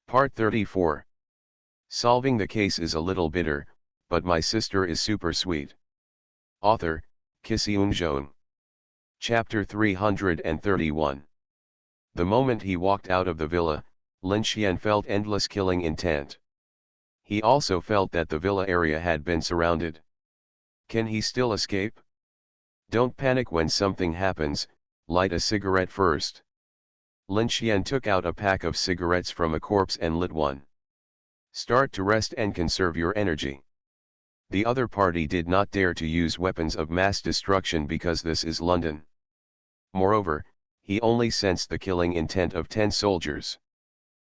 Part 34. Solving the case is a little bitter, but my sister is super sweet. Author, Kisiun Jeon. Chapter 331. The moment he walked out of the villa, Lin Xian felt endless killing intent. He also felt that the villa area had been surrounded. Can he still escape? Don't panic when something happens, light a cigarette first. Lin Xian took out a pack of cigarettes from a corpse and lit one. Start to rest and conserve your energy. The other party did not dare to use weapons of mass destruction because this is London. Moreover, he only sensed the killing intent of 10 soldiers.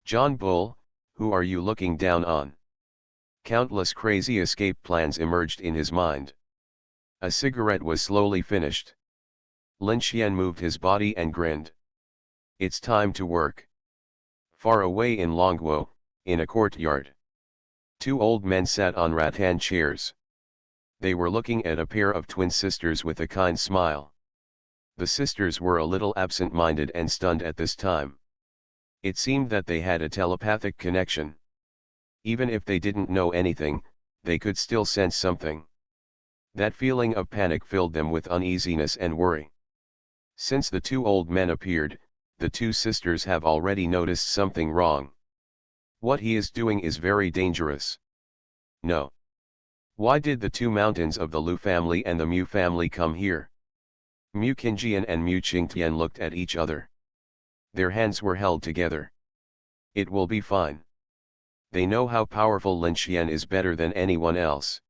John Bull, who are you looking down on? Countless crazy escape plans emerged in his mind. A cigarette was slowly finished. Lin Xian moved his body and grinned. It's time to work. Far away in Longguo, in a courtyard, 2 old men sat on rattan chairs. They were looking at a pair of twin sisters with a kind smile. The sisters were a little absent-minded and stunned at this time. It seemed that they had a telepathic connection. Even if they didn't know anything, they could still sense something. That feeling of panic filled them with uneasiness and worry. Since the 2 old men appeared, the 2 sisters have already noticed something wrong. What he is doing is very dangerous. No. Why did the 2 mountains of the Lu family and the Mu family come here? Mu Qingjian and Mu Qingtian looked at each other. Their hands were held together. It will be fine. They know how powerful Lin Xian is, better than anyone else.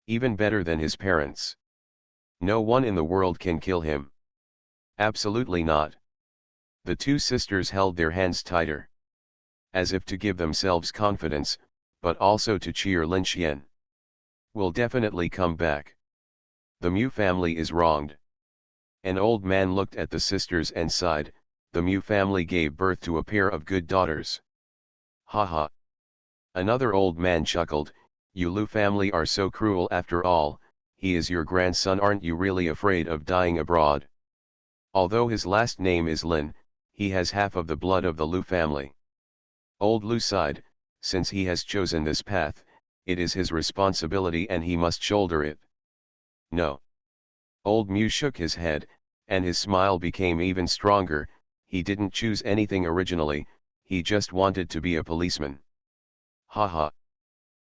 Even better than his parents. No one in the world can kill him. Absolutely not. The 2 sisters held their hands tighter. As if to give themselves confidence, but also to cheer Lin Xian. We'll definitely come back. The Mu family is wronged. An old man looked at the sisters and sighed. The Mu family gave birth to a pair of good daughters. Ha ha. Another old man chuckled. You Lu family are so cruel after all. He is your grandson. Aren't you really afraid of dying abroad? Although his last name is Lin, he has half of the blood of the Lu family. Old Lu sighed. Since he has chosen this path, it is his responsibility and he must shoulder it. No. Old Mu shook his head, and his smile became even stronger. He didn't choose anything originally, he just wanted to be a policeman. Ha ha.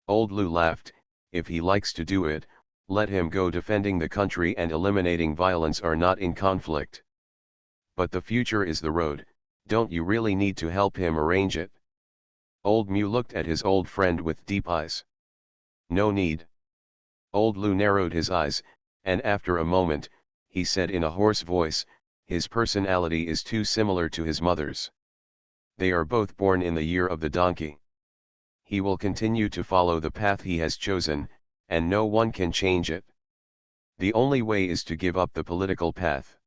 Old Lu laughed. If he likes to do it, let him go. Defending the country and eliminating violence are not in conflict. But the future is the road. Don't you really need to help him arrange it? Old Mu looked at his old friend with deep eyes. No need. Old Lu narrowed his eyes, and after a moment, he said in a hoarse voice, his personality is too similar to his mother's. They are both born in the year of the donkey. He will continue to follow the path he has chosen, and no one can change it. The only way is to give up the political path.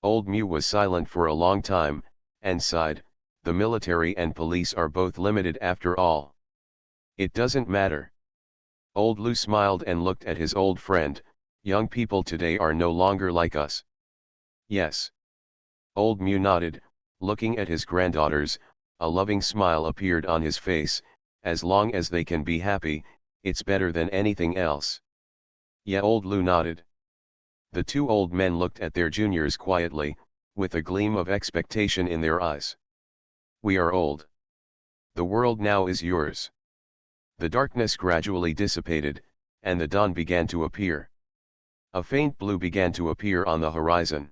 Old Mu was silent for a long time, and sighed. The military and police are both limited after all. It doesn't matter. Old Lu smiled and looked at his old friend. Young people today are no longer like us. Yes. Old Mu nodded, looking at his granddaughters. A loving smile appeared on his face. As long as they can be happy, it's better than anything else. Yeah, Old Lu nodded. The 2 old men looked at their juniors quietly, with a gleam of expectation in their eyes. We are old. The world now is yours. The darkness gradually dissipated, and the dawn began to appear. A faint blue began to appear on the horizon.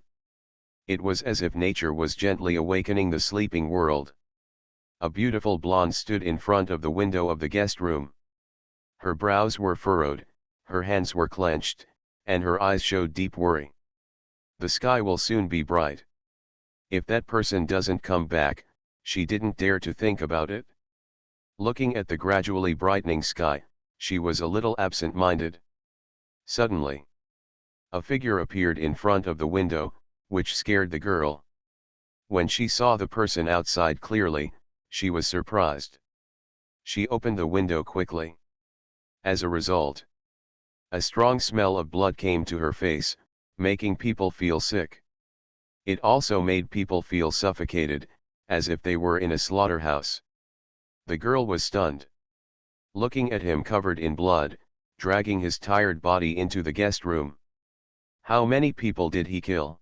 It was as if nature was gently awakening the sleeping world. A beautiful blonde stood in front of the window of the guest room. Her brows were furrowed, her hands were clenched, and her eyes showed deep worry. The sky will soon be bright. If that person doesn't come back, she didn't dare to think about it. Looking at the gradually brightening sky, she was a little absent-minded. Suddenly, a figure appeared in front of the window, which scared the girl. When she saw the person outside clearly, she was surprised. She opened the window quickly. As a result, a strong smell of blood came to her face, making people feel sick. It also made people feel suffocated, as if they were in a slaughterhouse. The girl was stunned. Looking at him covered in blood, dragging his tired body into the guest room. How many people did he kill?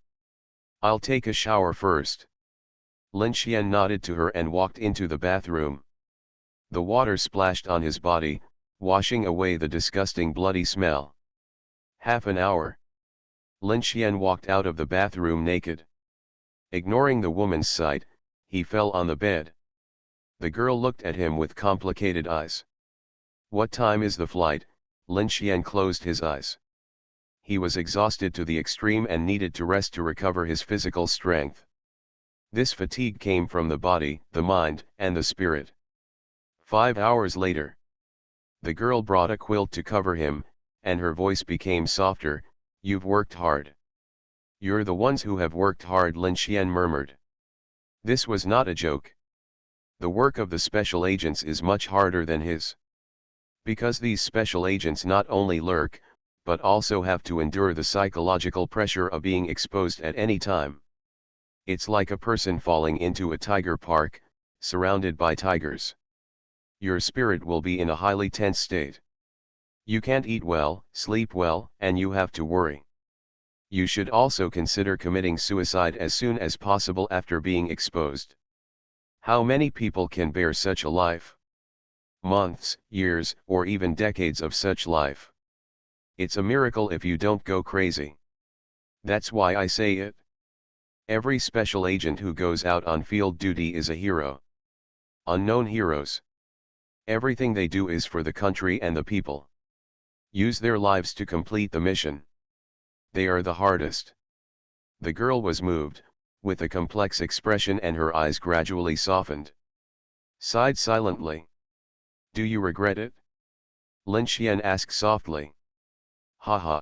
I'll take a shower first. Lin Xian nodded to her and walked into the bathroom. The water splashed on his body, washing away the disgusting bloody smell. Half an hour. Lin Xian walked out of the bathroom naked. Ignoring the woman's sight, he fell on the bed. The girl looked at him with complicated eyes. What time is the flight? Lin Xian closed his eyes. He was exhausted to the extreme and needed to rest to recover his physical strength. This fatigue came from the body, the mind, and the spirit. 5 hours later. The girl brought a quilt to cover him, and her voice became softer. You've worked hard. You're the ones who have worked hard, Lin Xian murmured. This was not a joke. The work of the special agents is much harder than his. Because these special agents not only lurk, but also have to endure the psychological pressure of being exposed at any time. It's like a person falling into a tiger park, surrounded by tigers. Your spirit will be in a highly tense state. You can't eat well, sleep well, and you have to worry. You should also consider committing suicide as soon as possible after being exposed. How many people can bear such a life? Months, years, or even decades of such life. It's a miracle if you don't go crazy. That's why I say it. Every special agent who goes out on field duty is a hero. Unknown heroes. Everything they do is for the country and the people. Use their lives to complete the mission. They are the hardest. The girl was moved, with a complex expression, and her eyes gradually softened. Sighed silently. Do you regret it? Lin Xian asked softly. Ha.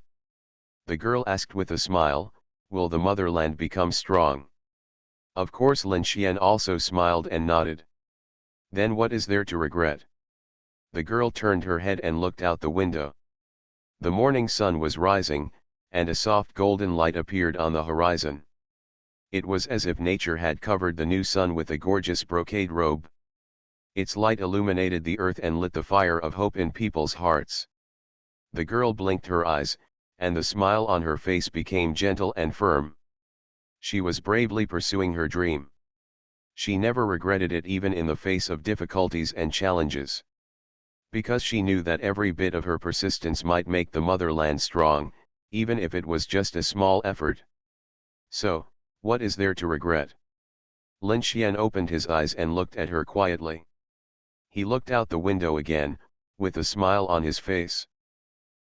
The girl asked with a smile, will the motherland become strong? Of course. Lin Xian also smiled and nodded. Then what is there to regret? The girl turned her head and looked out the window. The morning sun was rising, and a soft golden light appeared on the horizon. It was as if nature had covered the new sun with a gorgeous brocade robe. Its light illuminated the earth and lit the fire of hope in people's hearts. The girl blinked her eyes, and the smile on her face became gentle and firm. She was bravely pursuing her dream. She never regretted it, even in the face of difficulties and challenges. Because she knew that every bit of her persistence might make the motherland strong, even if it was just a small effort. So, what is there to regret? Lin Xian opened his eyes and looked at her quietly. He looked out the window again, with a smile on his face.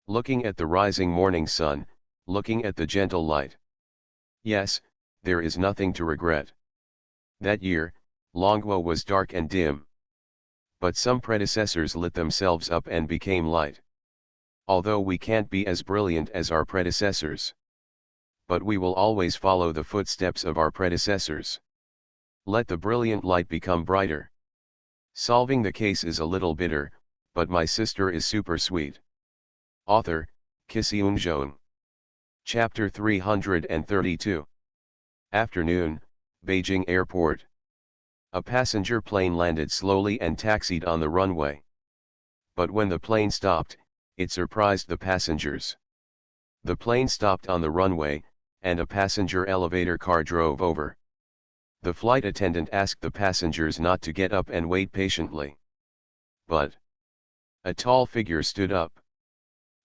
Looking at the rising morning sun, looking at the gentle light. Yes, there is nothing to regret. That year, Longguo was dark and dim. But some predecessors lit themselves up and became light. Although we can't be as brilliant as our predecessors. But we will always follow the footsteps of our predecessors. Let the brilliant light become brighter. Solving the case is a little bitter, but my sister is super sweet. Author, Xiong. Chapter 332. Afternoon, Beijing Airport. A passenger plane landed slowly and taxied on the runway. But when the plane stopped, it surprised the passengers. The plane stopped on the runway, and a passenger elevator car drove over. The flight attendant asked the passengers not to get up and wait patiently. But a tall figure stood up.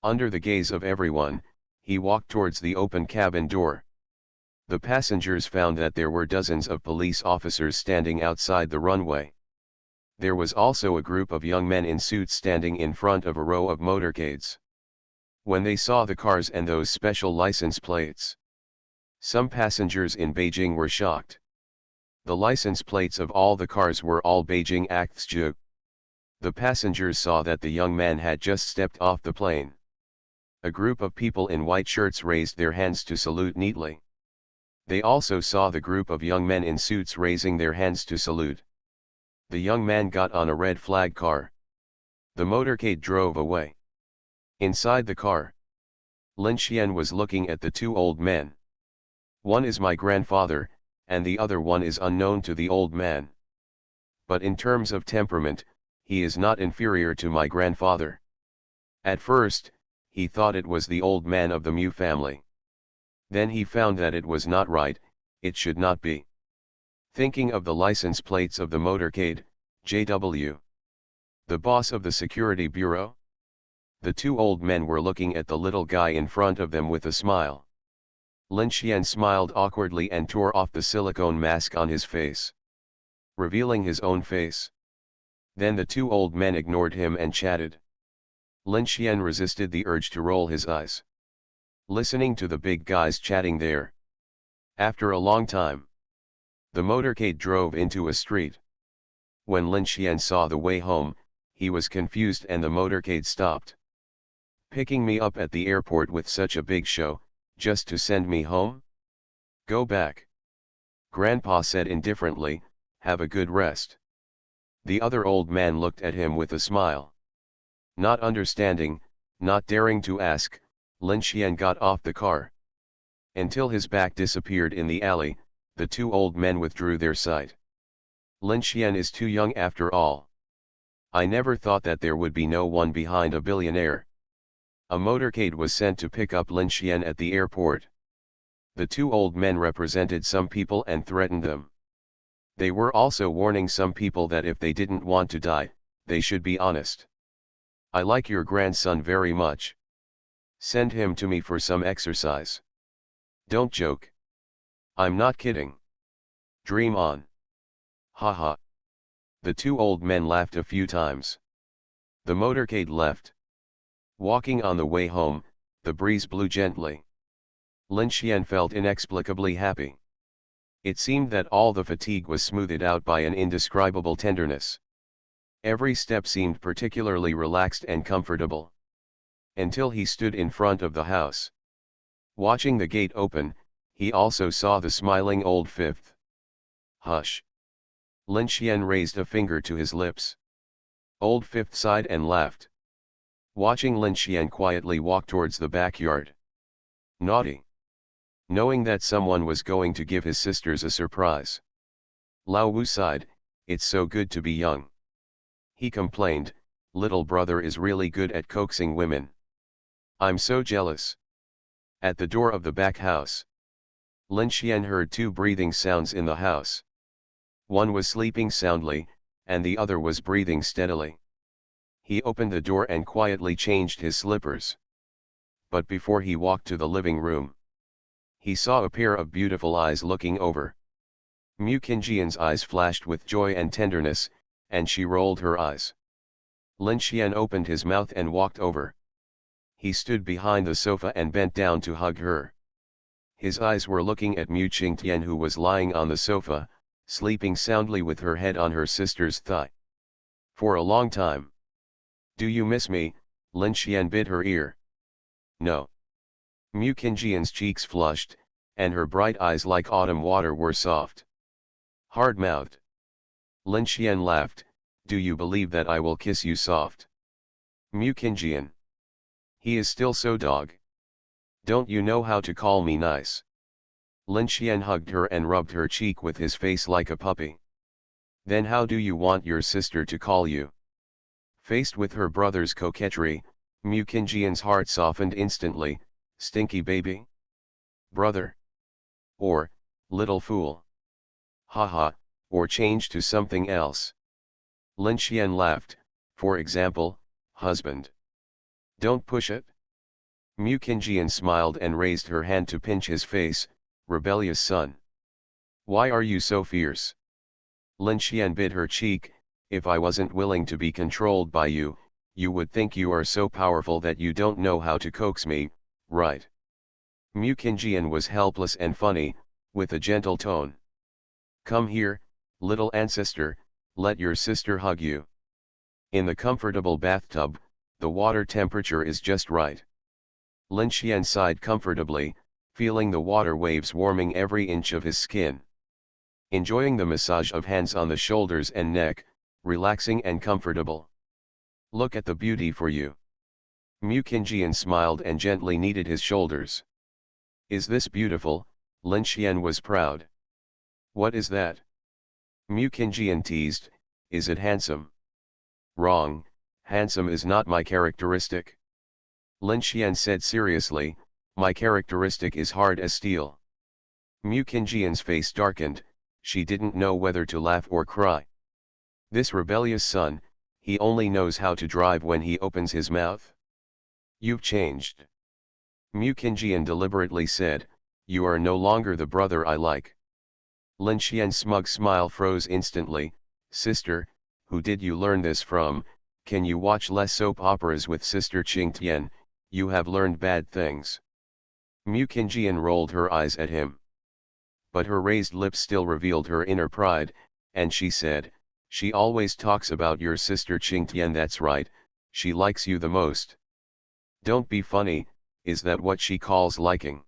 Under the gaze of everyone, he walked towards the open cabin door. The passengers found that there were dozens of police officers standing outside the runway. There was also a group of young men in suits standing in front of a row of motorcades. When they saw the cars and those special license plates, some passengers in Beijing were shocked. The license plates of all the cars were all Beijing Actju. The passengers saw that the young man had just stepped off the plane. A group of people in white shirts raised their hands to salute neatly. They also saw the group of young men in suits raising their hands to salute. The young man got on a red flag car. The motorcade drove away. Inside the car, Lin Xian was looking at the two old men. One is my grandfather, and the other one is unknown to the old man. But in terms of temperament, he is not inferior to my grandfather. At first, he thought it was the old man of the Mu family. Then he found that it was not right, it should not be. Thinking of the license plates of the motorcade, JW. The boss of the security bureau? The two old men were looking at the little guy in front of them with a smile. Lin Xian smiled awkwardly and tore off the silicone mask on his face, revealing his own face. Then the two old men ignored him and chatted. Lin Xian resisted the urge to roll his eyes, listening to the big guys chatting there. After a long time, the motorcade drove into a street. When Lin Xian saw the way home, he was confused and the motorcade stopped. Picking me up at the airport with such a big show, just to send me home? Go back. Grandpa said indifferently, have a good rest. The other old man looked at him with a smile. Not understanding, not daring to ask, Lin Xian got off the car. Until his back disappeared in the alley, the two old men withdrew their sight. Lin Xian is too young after all. I never thought that there would be no one behind a billionaire. A motorcade was sent to pick up Lin Xian at the airport. The two old men represented some people and threatened them. They were also warning some people that if they didn't want to die, they should be honest. I like your grandson very much. Send him to me for some exercise. Don't joke. I'm not kidding. Dream on. Haha. The two old men laughed a few times. The motorcade left. Walking on the way home, the breeze blew gently. Lin Xian felt inexplicably happy. It seemed that all the fatigue was smoothed out by an indescribable tenderness. Every step seemed particularly relaxed and comfortable. Until he stood in front of the house. Watching the gate open, he also saw the smiling old fifth. Hush. Lin Xian raised a finger to his lips. Old fifth sighed and laughed. Watching Lin Xian quietly walk towards the backyard. Naughty. Knowing that someone was going to give his sisters a surprise. Lao Wu sighed, it's so good to be young. He complained, little brother is really good at coaxing women. I'm so jealous. At the door of the back house. Lin Xian heard two breathing sounds in the house. One was sleeping soundly, and the other was breathing steadily. He opened the door and quietly changed his slippers. But before he walked to the living room, he saw a pair of beautiful eyes looking over. Mu Qingjian's eyes flashed with joy and tenderness, and she rolled her eyes. Lin Xian opened his mouth and walked over. He stood behind the sofa and bent down to hug her. His eyes were looking at Mu Qingtian, who was lying on the sofa, sleeping soundly with her head on her sister's thigh. For a long time. Do you miss me? Lin Xian bit her ear. No. Mu Qingjian's cheeks flushed, and her bright eyes like autumn water were soft. Hard-mouthed. Lin Xian laughed, do you believe that I will kiss you soft? Mu Qingjian. He is still so dog. Don't you know how to call me nice? Lin Xian hugged her and rubbed her cheek with his face like a puppy. Then how do you want your sister to call you? Faced with her brother's coquetry, Mu Qingjian's heart softened instantly, stinky baby? Brother? Or, little fool? Haha, or change to something else. Lin Xian laughed, for example, husband. Don't push it. Mu Qingjian smiled and raised her hand to pinch his face, rebellious son. Why are you so fierce? Lin Xian bit her cheek, if I wasn't willing to be controlled by you, you would think you are so powerful that you don't know how to coax me, right? Mu Qingjian was helpless and funny, with a gentle tone. Come here, little ancestor, let your sister hug you. In the comfortable bathtub, the water temperature is just right. Lin Xian sighed comfortably, feeling the water waves warming every inch of his skin. Enjoying the massage of hands on the shoulders and neck, relaxing and comfortable. Look at the beauty for you. Mu Qingjian smiled and gently kneaded his shoulders. Is this beautiful? Lin Xian was proud. What is that? Mu Qingjian teased, is it handsome? Wrong, handsome is not my characteristic. Lin Xian said seriously, my characteristic is hard as steel. Mu Qingjian's face darkened, she didn't know whether to laugh or cry. This rebellious son, he only knows how to drive when he opens his mouth. You've changed. Mu Qingjian deliberately said, you are no longer the brother I like. Lin Xian's smug smile froze instantly. Sister, who did you learn this from? Can you watch less soap operas with Sister Qingtian? You have learned bad things. Mu Qingjian rolled her eyes at him. But her raised lips still revealed her inner pride, and she said, she always talks about your sister Qingtian. That's right, she likes you the most. Don't be funny, is that what she calls liking?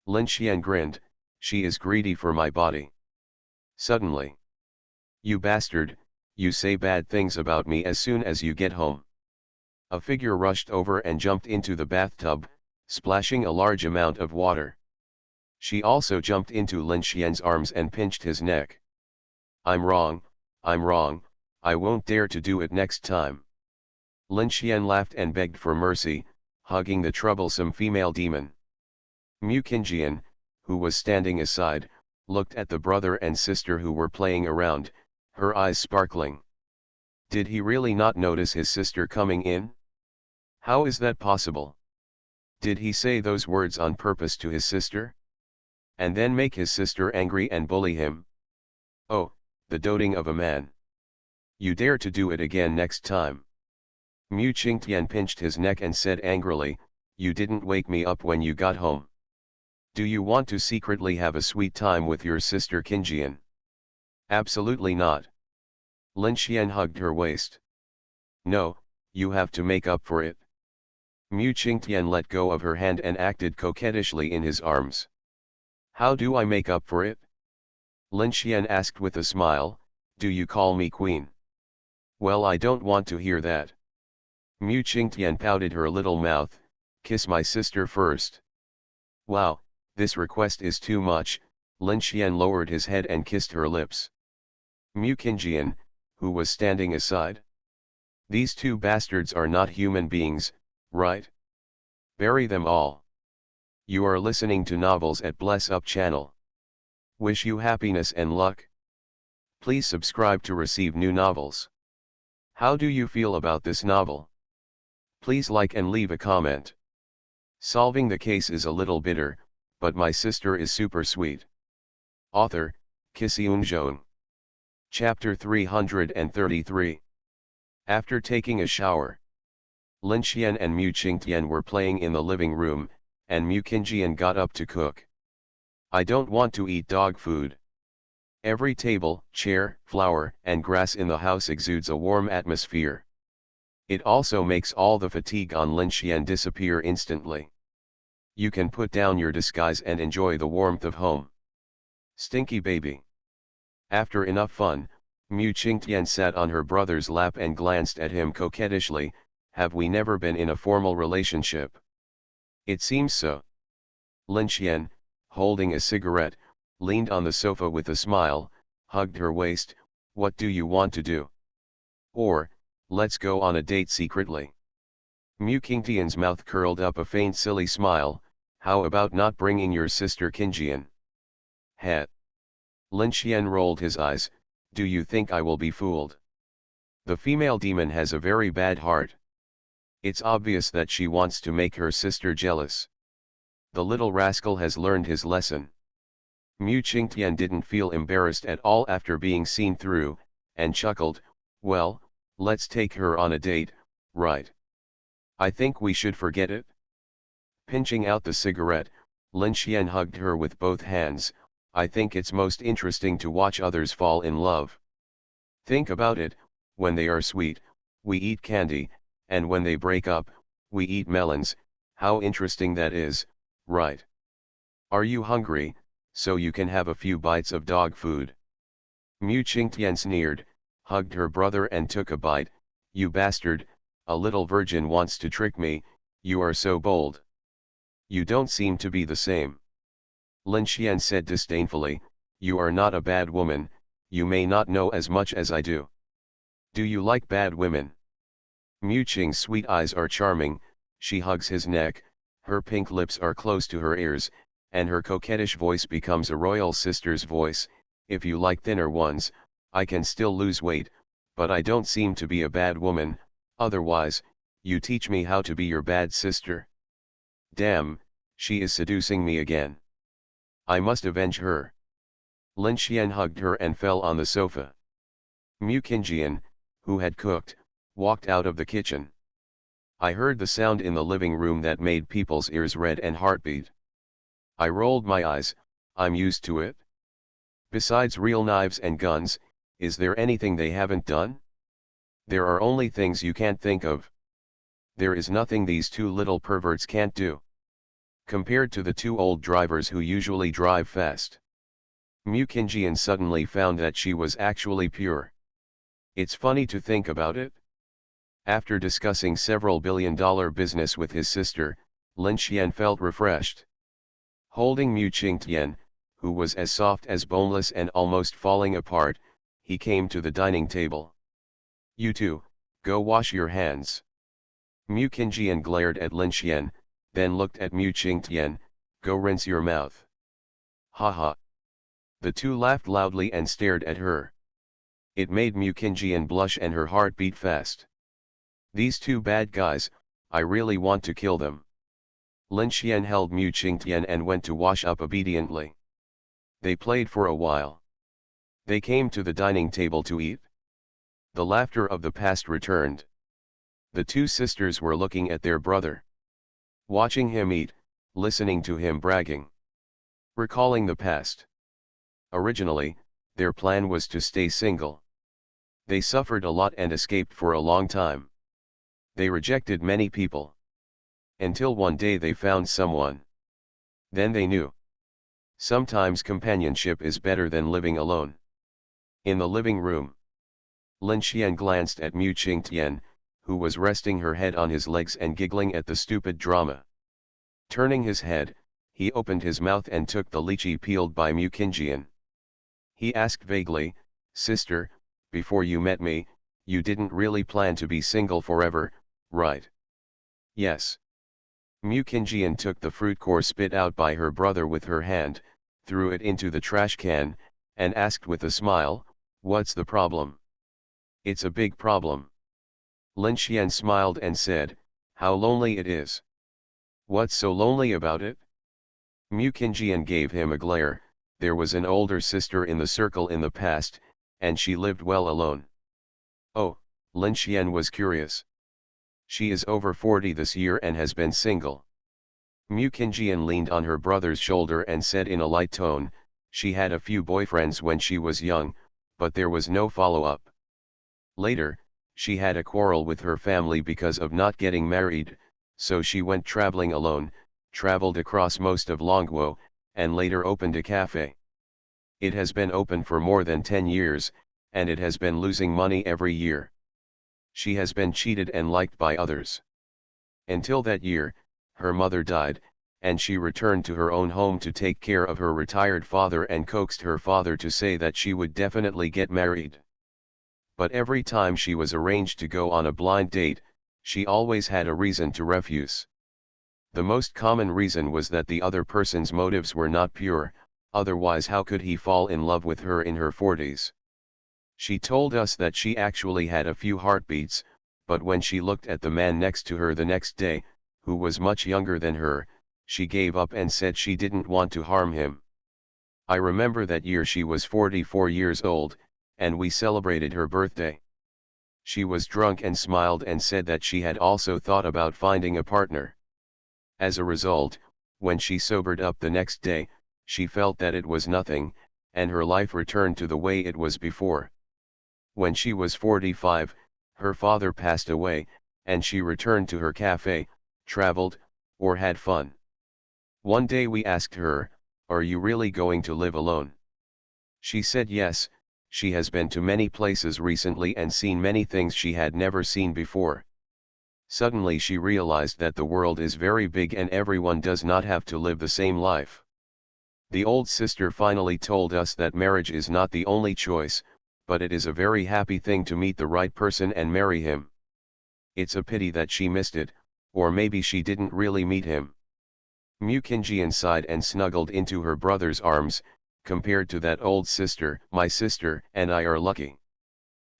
Lin Xian grinned, she is greedy for my body. Suddenly. You bastard, you say bad things about me as soon as you get home. A figure rushed over and jumped into the bathtub, splashing a large amount of water. She also jumped into Lin Xian's arms and pinched his neck. I'm wrong, I won't dare to do it next time. Lin Xian laughed and begged for mercy, hugging the troublesome female demon. Mu Qingjian, who was standing aside, looked at the brother and sister who were playing around, her eyes sparkling. Did he really not notice his sister coming in? How is that possible? Did he say those words on purpose to his sister? And then make his sister angry and bully him? Oh, the doting of a man. You dare to do it again next time. Mu Qingtian pinched his neck and said angrily, you didn't wake me up when you got home. Do you want to secretly have a sweet time with your sister Qingjian? Absolutely not. Lin Xian hugged her waist. No, you have to make up for it. Mu Qingtian let go of her hand and acted coquettishly in his arms. How do I make up for it? Lin Xian asked with a smile, do you call me queen? Well, I don't want to hear that. Mu Qingtian pouted her little mouth, kiss my sister first. Wow, this request is too much. Lin Xian lowered his head and kissed her lips. Mu Qingjian, who was standing aside. These two bastards are not human beings, right? Bury them all. You are listening to novels at Bless Up channel. Wish you happiness and luck. Please subscribe to receive new novels. How do you feel about this novel? Please like and leave a comment. Solving the case is a little bitter, but my sister is super sweet. Author, Kissy. Chapter 333. After taking a shower, Lin Xian and Mu Qingtian were playing in the living room, and Mu Qingjian got up to cook. I don't want to eat dog food. Every table, chair, flower, and grass in the house exudes a warm atmosphere. It also makes all the fatigue on Lin Xian disappear instantly. You can put down your disguise and enjoy the warmth of home. Stinky baby. After enough fun, Mu Qingtian sat on her brother's lap and glanced at him coquettishly. Have we never been in a formal relationship? It seems so. Lin Xian, holding a cigarette, leaned on the sofa with a smile, hugged her waist. What do you want to do? Or, let's go on a date secretly. Mu Qingtian's mouth curled up a faint silly smile. How about not bringing your sister Qingjian? Heh. Lin Xian rolled his eyes. Do you think I will be fooled? The female demon has a very bad heart. It's obvious that she wants to make her sister jealous. The little rascal has learned his lesson. Mu Qingtian didn't feel embarrassed at all after being seen through, and chuckled, well, let's take her on a date, right? I think we should forget it. Pinching out the cigarette, Lin Xian hugged her with both hands. I think it's most interesting to watch others fall in love. Think about it, when they are sweet, we eat candy, and when they break up, we eat melons. How interesting that is, right? Are you hungry, so you can have a few bites of dog food? Mu Qingtian sneered, hugged her brother and took a bite. You bastard, a little virgin wants to trick me, you are so bold. You don't seem to be the same. Lin Xian said disdainfully, you are not a bad woman, you may not know as much as I do. Do you like bad women? Mu Qing's sweet eyes are charming, she hugs his neck, her pink lips are close to her ears, and her coquettish voice becomes a royal sister's voice. If you like thinner ones, I can still lose weight, but I don't seem to be a bad woman, otherwise, you teach me how to be your bad sister. Damn, she is seducing me again. I must avenge her. Lin Xian hugged her and fell on the sofa. Mu Qingjian, who had cooked, walked out of the kitchen. I heard the sound in the living room that made people's ears red and heartbeat. I rolled my eyes, I'm used to it. Besides real knives and guns, is there anything they haven't done? There are only things you can't think of. There is nothing these two little perverts can't do. Compared to the two old drivers who usually drive fast. Mu Qingjian suddenly found that she was actually pure. It's funny to think about it. After discussing several billion-dollar business with his sister, Lin Xian felt refreshed. Holding Mu Qingtian, who was as soft as boneless and almost falling apart, he came to the dining table. You two, go wash your hands. Mu Qingjian glared at Lin Xian, then looked at Mu Qingtian, go rinse your mouth. Ha ha. The two laughed loudly and stared at her. It made Mu Qingjian blush and her heart beat fast. These two bad guys, I really want to kill them. Lin Xian held Mu Qingtian and went to wash up obediently. They played for a while. They came to the dining table to eat. The laughter of the past returned. The two sisters were looking at their brother. Watching him eat, listening to him bragging. Recalling the past. Originally, their plan was to stay single. They suffered a lot and escaped for a long time. They rejected many people. Until one day they found someone. Then they knew. Sometimes companionship is better than living alone. In the living room. Lin Xian glanced at Mu Qingtian, who was resting her head on his legs and giggling at the stupid drama. Turning his head, he opened his mouth and took the lychee peeled by Mu Qingjian. He asked vaguely, Sister, before you met me, you didn't really plan to be single forever, right? Yes. Mu Qingjian took the fruit core spit out by her brother with her hand, threw it into the trash can, and asked with a smile, what's the problem? It's a big problem. Lin Xian smiled and said, how lonely it is. What's so lonely about it? Mu Qingjian gave him a glare. There was an older sister in the circle in the past, and she lived well alone. Oh, Lin Xian was curious. She is over 40 this year and has been single. Mu Qingjian leaned on her brother's shoulder and said in a light tone, she had a few boyfriends when she was young, but there was no follow-up. Later, she had a quarrel with her family because of not getting married, so she went traveling alone, traveled across most of Longguo, and later opened a cafe. It has been open for more than 10 years, and it has been losing money every year. She has been cheated and liked by others. Until that year, her mother died, and she returned to her own home to take care of her retired father and coaxed her father to say that she would definitely get married. But every time she was arranged to go on a blind date, she always had a reason to refuse. The most common reason was that the other person's motives were not pure, otherwise how could he fall in love with her in her 40s? She told us that she actually had a few heartbeats, but when she looked at the man next to her the next day, who was much younger than her, she gave up and said she didn't want to harm him. I remember that year she was 44 years old, and we celebrated her birthday. She was drunk and smiled and said that she had also thought about finding a partner. As a result, when she sobered up the next day, she felt that it was nothing, and her life returned to the way it was before. When she was 45, her father passed away, and she returned to her cafe, traveled, or had fun. One day we asked her, are you really going to live alone? She said yes, she has been to many places recently and seen many things she had never seen before. Suddenly she realized that the world is very big and everyone does not have to live the same life. The old sister finally told us that marriage is not the only choice, but it is a very happy thing to meet the right person and marry him. It's a pity that she missed it, or maybe she didn't really meet him. Mukinjian sighed and snuggled into her brother's arms. Compared to that old sister, my sister and I are lucky.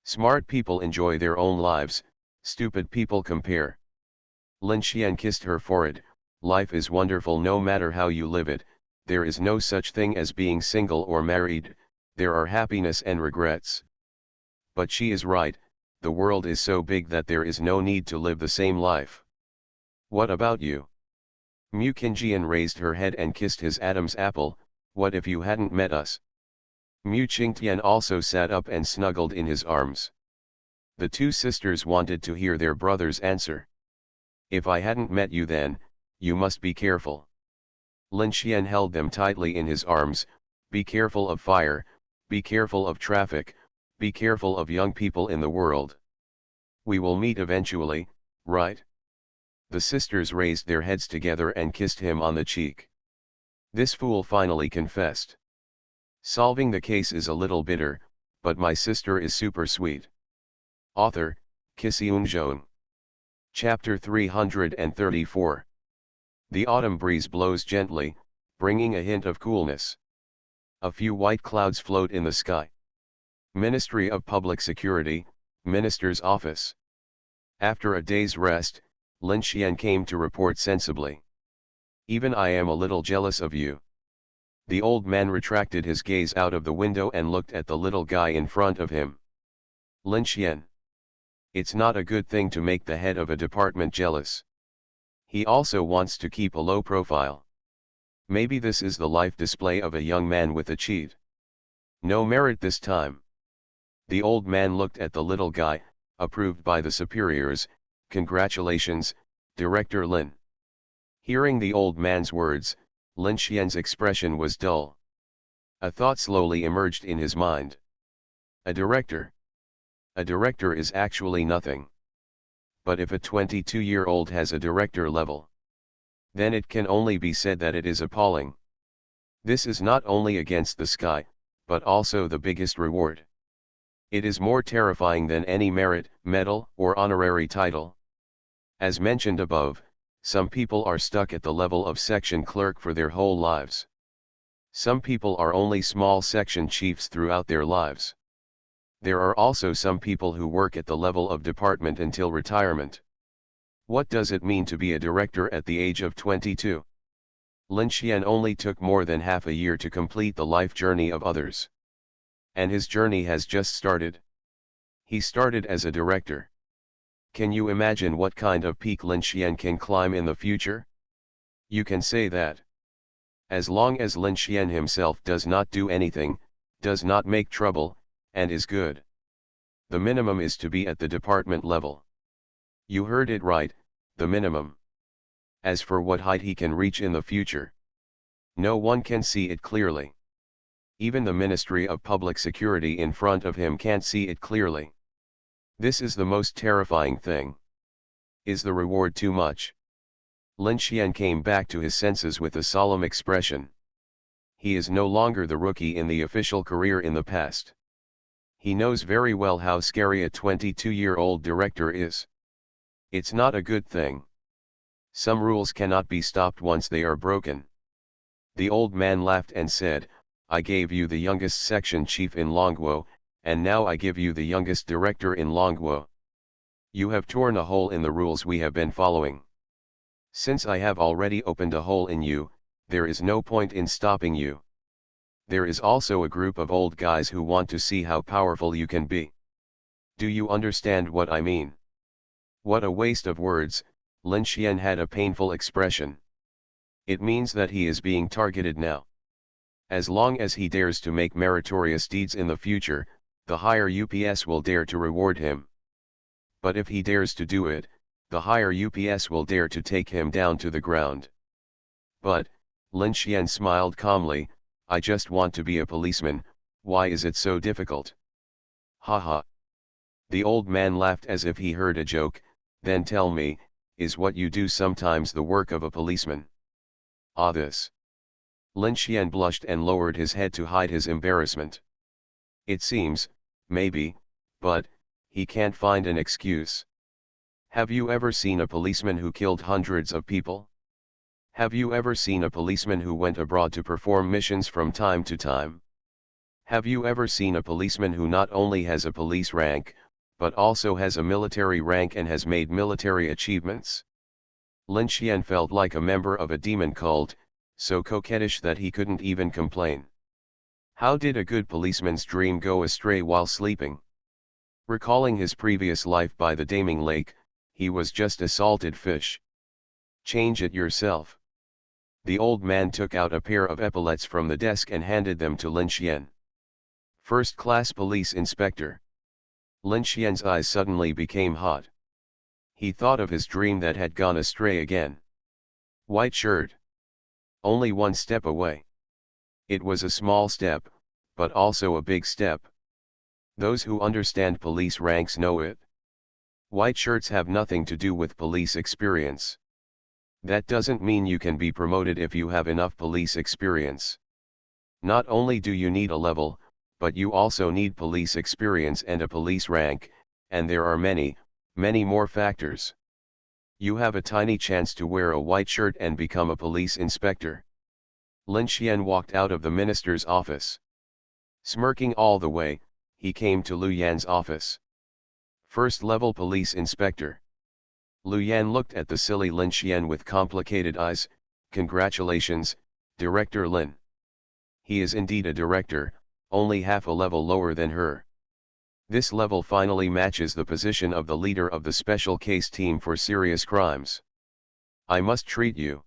Smart people enjoy their own lives, stupid people compare. Lin Xian kissed her forehead. Life is wonderful no matter how you live it, there is no such thing as being single or married, there are happiness and regrets. But she is right, the world is so big that there is no need to live the same life. What about you? Mukinjian raised her head and kissed his Adam's apple. What if you hadn't met us? Mu Qingtian also sat up and snuggled in his arms. The two sisters wanted to hear their brother's answer. If I hadn't met you then, you must be careful. Lin Xian held them tightly in his arms. Be careful of fire, be careful of traffic, be careful of young people in the world. We will meet eventually, right? The sisters raised their heads together and kissed him on the cheek. This fool finally confessed. Solving the case is a little bitter, but my sister is super sweet. Author, Kisiun Zhong. Chapter 334. The autumn breeze blows gently, bringing a hint of coolness. A few white clouds float in the sky. Ministry of Public Security, Minister's Office. After a day's rest, Lin Xian came to report sensibly. Even I am a little jealous of you. The old man retracted his gaze out of the window and looked at the little guy in front of him. Lin Xian. It's not a good thing to make the head of a department jealous. He also wants to keep a low profile. Maybe this is the life display of a young man with a cheat. No merit this time. The old man looked at the little guy, approved by the superiors. Congratulations, Director Lin. Hearing the old man's words, Lin Xian's expression was dull. A thought slowly emerged in his mind. A director. A director is actually nothing. But if a 22-year-old has a director level, then it can only be said that it is appalling. This is not only against the sky, but also the biggest reward. It is more terrifying than any merit, medal, or honorary title. As mentioned above, some people are stuck at the level of section clerk for their whole lives. Some people are only small section chiefs throughout their lives. There are also some people who work at the level of department until retirement. What does it mean to be a director at the age of 22? Lin Xian only took more than half a year to complete the life journey of others. And his journey has just started. He started as a director. Can you imagine what kind of peak Lin Xian can climb in the future? You can say that. As long as Lin Xian himself does not do anything, does not make trouble, and is good. The minimum is to be at the department level. You heard it right, the minimum. As for what height he can reach in the future, no one can see it clearly. Even the Ministry of Public Security in front of him can't see it clearly. This is the most terrifying thing. Is the reward too much? Lin Xian came back to his senses with a solemn expression. He is no longer the rookie in the official career in the past. He knows very well how scary a 22-year-old director is. It's not a good thing. Some rules cannot be stopped once they are broken. The old man laughed and said, I gave you the youngest section chief in Longguo, and now I give you the youngest director in Longguo. You have torn a hole in the rules we have been following. Since I have already opened a hole in you, there is no point in stopping you. There is also a group of old guys who want to see how powerful you can be. Do you understand what I mean? What a waste of words. Lin Xian had a painful expression. It means that he is being targeted now. As long as he dares to make meritorious deeds in the future, the higher UPS will dare to reward him. But if he dares to do it, the higher UPS will dare to take him down to the ground. But, Lin Xian smiled calmly, I just want to be a policeman, why is it so difficult? Ha ha. The old man laughed as if he heard a joke. Then tell me, is what you do sometimes the work of a policeman? Ah, this. Lin Xian blushed and lowered his head to hide his embarrassment. It seems, maybe, but, he can't find an excuse. Have you ever seen a policeman who killed hundreds of people? Have you ever seen a policeman who went abroad to perform missions from time to time? Have you ever seen a policeman who not only has a police rank, but also has a military rank and has made military achievements? Lin Xian felt like a member of a demon cult, so coquettish that he couldn't even complain. How did a good policeman's dream go astray while sleeping? Recalling his previous life by the Daming Lake, he was just a salted fish. Change it yourself. The old man took out a pair of epaulets from the desk and handed them to Lin Xian. First-class police inspector. Lin Xian's eyes suddenly became hot. He thought of his dream that had gone astray again. White shirt. Only one step away. It was a small step, but also a big step. Those who understand police ranks know it. White shirts have nothing to do with police experience. That doesn't mean you can be promoted if you have enough police experience. Not only do you need a level, but you also need police experience and a police rank, and there are many, many more factors. You have a tiny chance to wear a white shirt and become a police inspector. Lin Xian walked out of the minister's office. Smirking all the way, he came to Lu Yan's office. First-level police inspector. Lu Yan looked at the silly Lin Xian with complicated eyes. Congratulations, Director Lin. He is indeed a director, only half a level lower than her. This level finally matches the position of the leader of the special case team for serious crimes. I must treat you.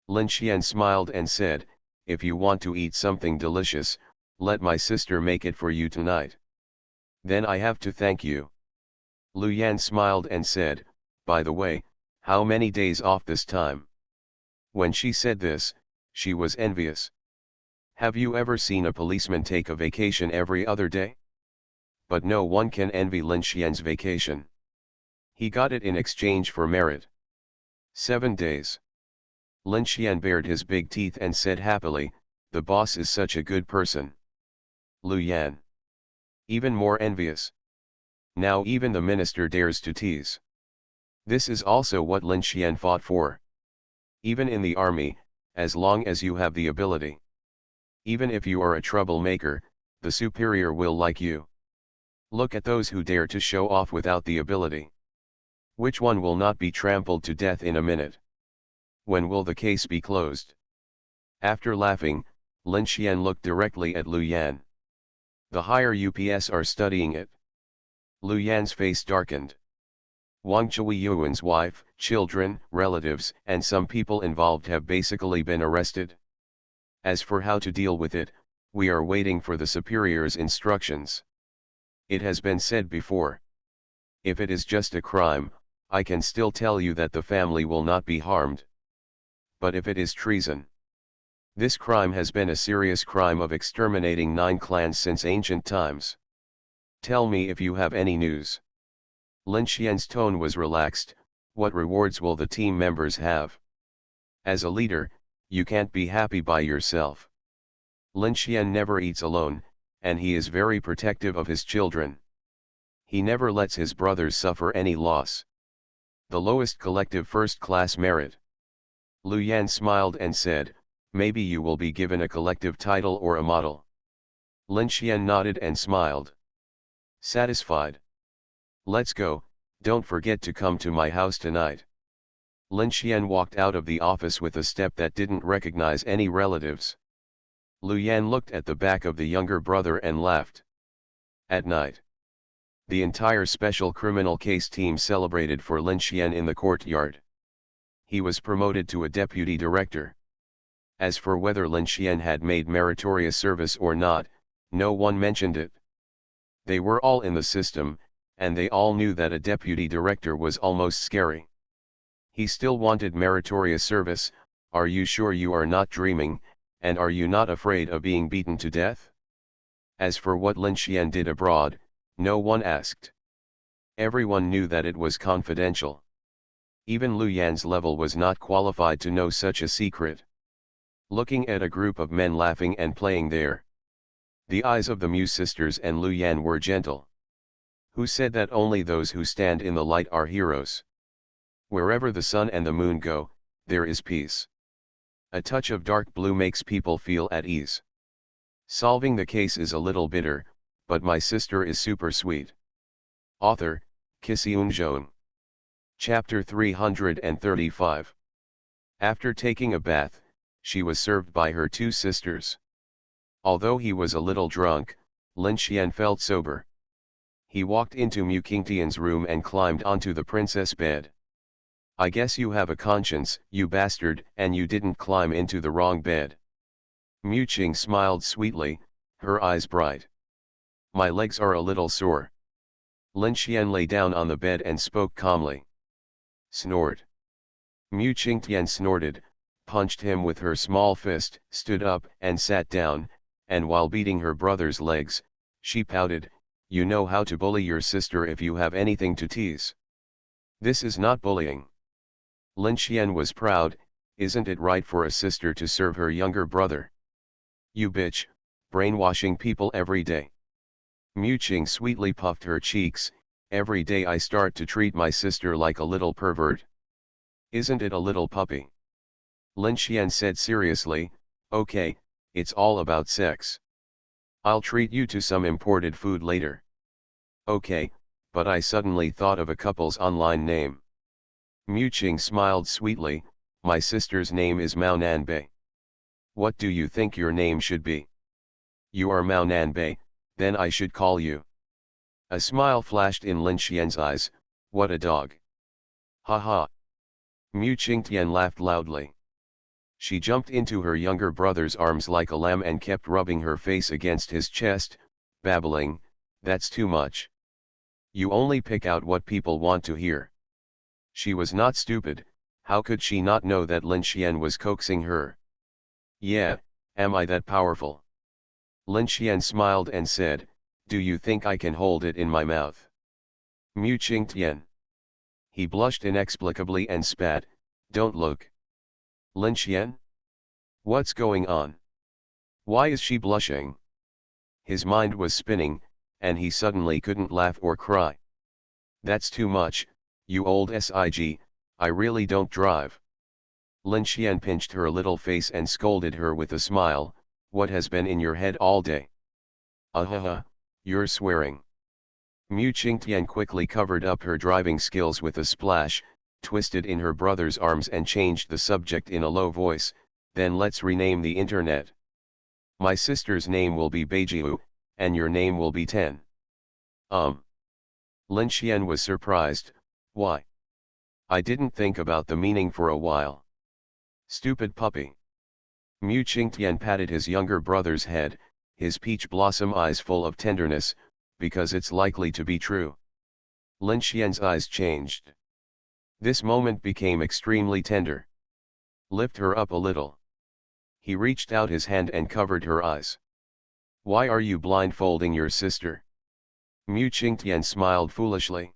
Lin Xian smiled and said, if you want to eat something delicious, let my sister make it for you tonight. Then I have to thank you. Lu Yan smiled and said, by the way, how many days off this time? When she said this, she was envious. Have you ever seen a policeman take a vacation every other day? But no one can envy Lin Xian's vacation. He got it in exchange for merit. 7 days. Lin Xian bared his big teeth and said happily, the boss is such a good person. Lu Yan. Even more envious. Now even the minister dares to tease. This is also what Lin Xian fought for. Even in the army, as long as you have the ability. Even if you are a troublemaker, the superior will like you. Look at those who dare to show off without the ability. Which one will not be trampled to death in a minute? When will the case be closed? After laughing, Lin Xian looked directly at Lu Yan. The higher UPS are studying it. Lu Yan's face darkened. Wang Chuiyuan's wife, children, relatives, and some people involved have basically been arrested. As for how to deal with it, we are waiting for the superior's instructions. It has been said before. If it is just a crime, I can still tell you that the family will not be harmed. But if it is treason, this crime has been a serious crime of exterminating 9 clans since ancient times. Tell me if you have any news. Lin Xian's tone was relaxed. What rewards will the team members have? As a leader, you can't be happy by yourself. Lin Xian never eats alone, and he is very protective of his children. He never lets his brothers suffer any loss. The lowest collective first-class merit. Lu Yan smiled and said, maybe you will be given a collective title or a model. Lin Xian nodded and smiled. Satisfied. Let's go, don't forget to come to my house tonight. Lin Xian walked out of the office with a step that didn't recognize any relatives. Lu Yan looked at the back of the younger brother and laughed. At night, the entire special criminal case team celebrated for Lin Xian in the courtyard. He was promoted to a deputy director. As for whether Lin Xian had made meritorious service or not, no one mentioned it. They were all in the system, and they all knew that a deputy director was almost scary. He still wanted meritorious service. Are you sure you are not dreaming, and are you not afraid of being beaten to death? As for what Lin Xian did abroad, no one asked. Everyone knew that it was confidential. Even Lu Yan's level was not qualified to know such a secret. Looking at a group of men laughing and playing there. The eyes of the Mu sisters and Lu Yan were gentle. Who said that only those who stand in the light are heroes? Wherever the sun and the moon go, there is peace. A touch of dark blue makes people feel at ease. Solving the case is a little bitter, but my sister is super sweet. Author, Kisiun Jeon. Chapter 335. After taking a bath, she was served by her two sisters. Although he was a little drunk, Lin Xian felt sober. He walked into Mu Qingtian's room and climbed onto the princess bed. I guess you have a conscience, you bastard, and you didn't climb into the wrong bed. Mu Qing smiled sweetly, her eyes bright. My legs are a little sore. Lin Xian lay down on the bed and spoke calmly. Snort. Mu Qingtian snorted, punched him with her small fist, stood up and sat down, and while beating her brother's legs, she pouted, "You know how to bully your sister if you have anything to tease. This is not bullying." Lin Xian was proud, isn't it right for a sister to serve her younger brother? You bitch, brainwashing people every day. Mu Qing sweetly puffed her cheeks, every day I start to treat my sister like a little pervert. Isn't it a little puppy? Lin Xian said seriously, okay, it's all about sex. I'll treat you to some imported food later. Okay, but I suddenly thought of a couple's online name. Mu Qing smiled sweetly, my sister's name is Mao Nanbei. What do you think your name should be? You are Mao Nanbei, then I should call you. A smile flashed in Lin Xian's eyes, what a dog. Ha ha. Mu Qingtian laughed loudly. She jumped into her younger brother's arms like a lamb and kept rubbing her face against his chest, babbling, that's too much. You only pick out what people want to hear. She was not stupid, how could she not know that Lin Xian was coaxing her? Yeah, am I that powerful? Lin Xian smiled and said, do you think I can hold it in my mouth? Mu Qingtian. He blushed inexplicably and spat, don't look. Lin Xian? What's going on? Why is she blushing? His mind was spinning, and he suddenly couldn't laugh or cry. That's too much, you old SIG, I really don't drive. Lin Xian pinched her little face and scolded her with a smile, what has been in your head all day? Ahaha, you're swearing. Mu Qingtian quickly covered up her driving skills with a splash, twisted in her brother's arms and changed the subject in a low voice, then let's rename the internet. My sister's name will be Beijiu, and your name will be Ten. Lin Xian was surprised, why? I didn't think about the meaning for a while. Stupid puppy. Mu Qingtian patted his younger brother's head, his peach blossom eyes full of tenderness, because it's likely to be true. Lin Xian's eyes changed. This moment became extremely tender. Lift her up a little. He reached out his hand and covered her eyes. Why are you blindfolding your sister? Mu Qingtian smiled foolishly.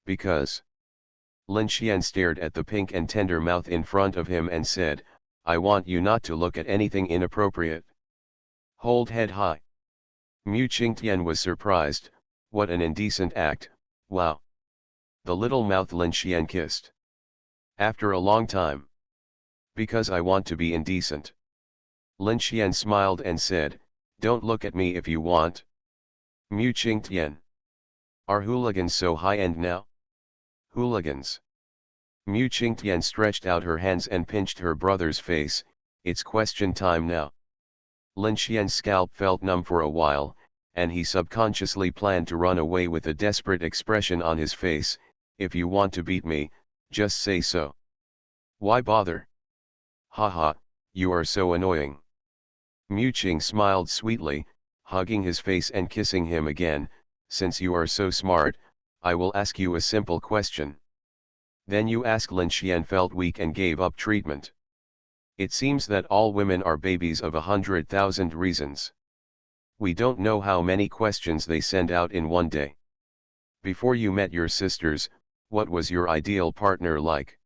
Because. Lin Xian stared at the pink and tender mouth in front of him and said, I want you not to look at anything inappropriate. Hold head high. Mu Qingtian was surprised, what an indecent act, wow. The little mouth Lin Xian kissed. After a long time. Because I want to be indecent. Lin Xian smiled and said, don't look at me if you want. Mu Qingtian. Are hooligans so high-end now? Hooligans. Mu Qingtian stretched out her hands and pinched her brother's face, it's question time now. Lin Xian's scalp felt numb for a while, and he subconsciously planned to run away with a desperate expression on his face, if you want to beat me, just say so. Why bother? Haha, you are so annoying. Mu Qing smiled sweetly, hugging his face and kissing him again, since you are so smart, I will ask you a simple question. Then you ask. Lin Xian felt weak and gave up treatment. It seems that all women are babies of 100,000 reasons. We don't know how many questions they send out in one day. Before you met your sisters, what was your ideal partner like?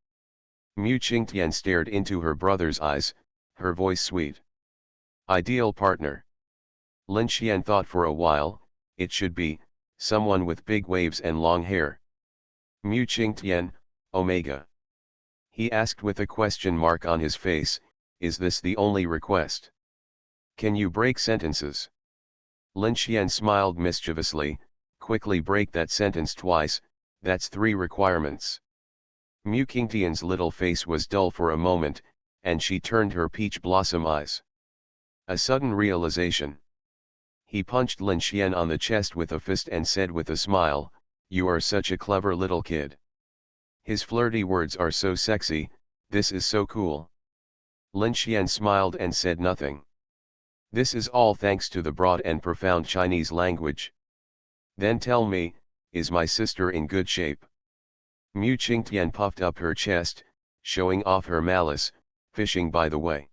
Mu Qingtian stared into her brother's eyes, her voice sweet. Ideal partner. Lin Xian thought for a while, it should be someone with big waves and long hair. Mu Qingtian, Omega. He asked with a question mark on his face, is this the only request? Can you break sentences? Lin Xian smiled mischievously, quickly break that sentence twice, that's 3 requirements. Mu Qingtian's little face was dull for a moment, and she turned her peach blossom eyes. A sudden realization. He punched Lin Xian on the chest with a fist and said with a smile, you are such a clever little kid. His flirty words are so sexy, this is so cool. Lin Xian smiled and said nothing. This is all thanks to the broad and profound Chinese language. Then tell me, is my sister in good shape? Mu Qingtian puffed up her chest, showing off her malice, fishing by the way.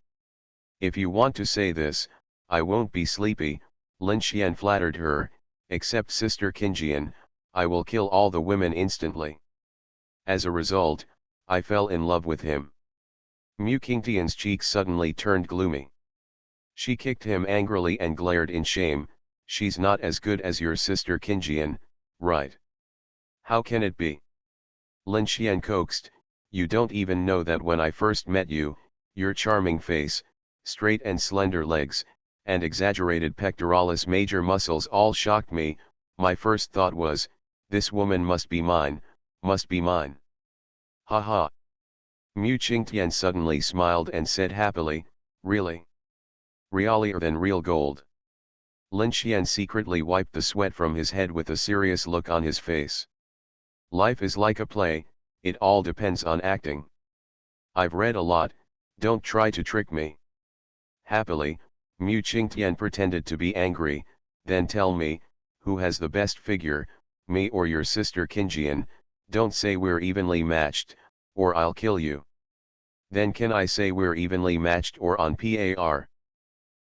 If you want to say this, I won't be sleepy, Lin Xian flattered her, except Sister Qingjian, I will kill all the women instantly. As a result, I fell in love with him. Mu Qingtian's cheeks suddenly turned gloomy. She kicked him angrily and glared in shame, she's not as good as your sister Qingjian, right? How can it be? Lin Xian coaxed, you don't even know that when I first met you, your charming face, straight and slender legs, and exaggerated pectoralis major muscles all shocked me, my first thought was, this woman must be mine, must be mine. Ha ha. Mu Qingtian suddenly smiled and said happily, really? Realier than real gold. Lin Xian secretly wiped the sweat from his head with a serious look on his face. Life is like a play, it all depends on acting. I've read a lot, don't try to trick me. Happily, Mu Qingtian pretended to be angry, then tell me, who has the best figure, me or your sister Qingjian, don't say we're evenly matched, or I'll kill you. Then can I say we're evenly matched or on par?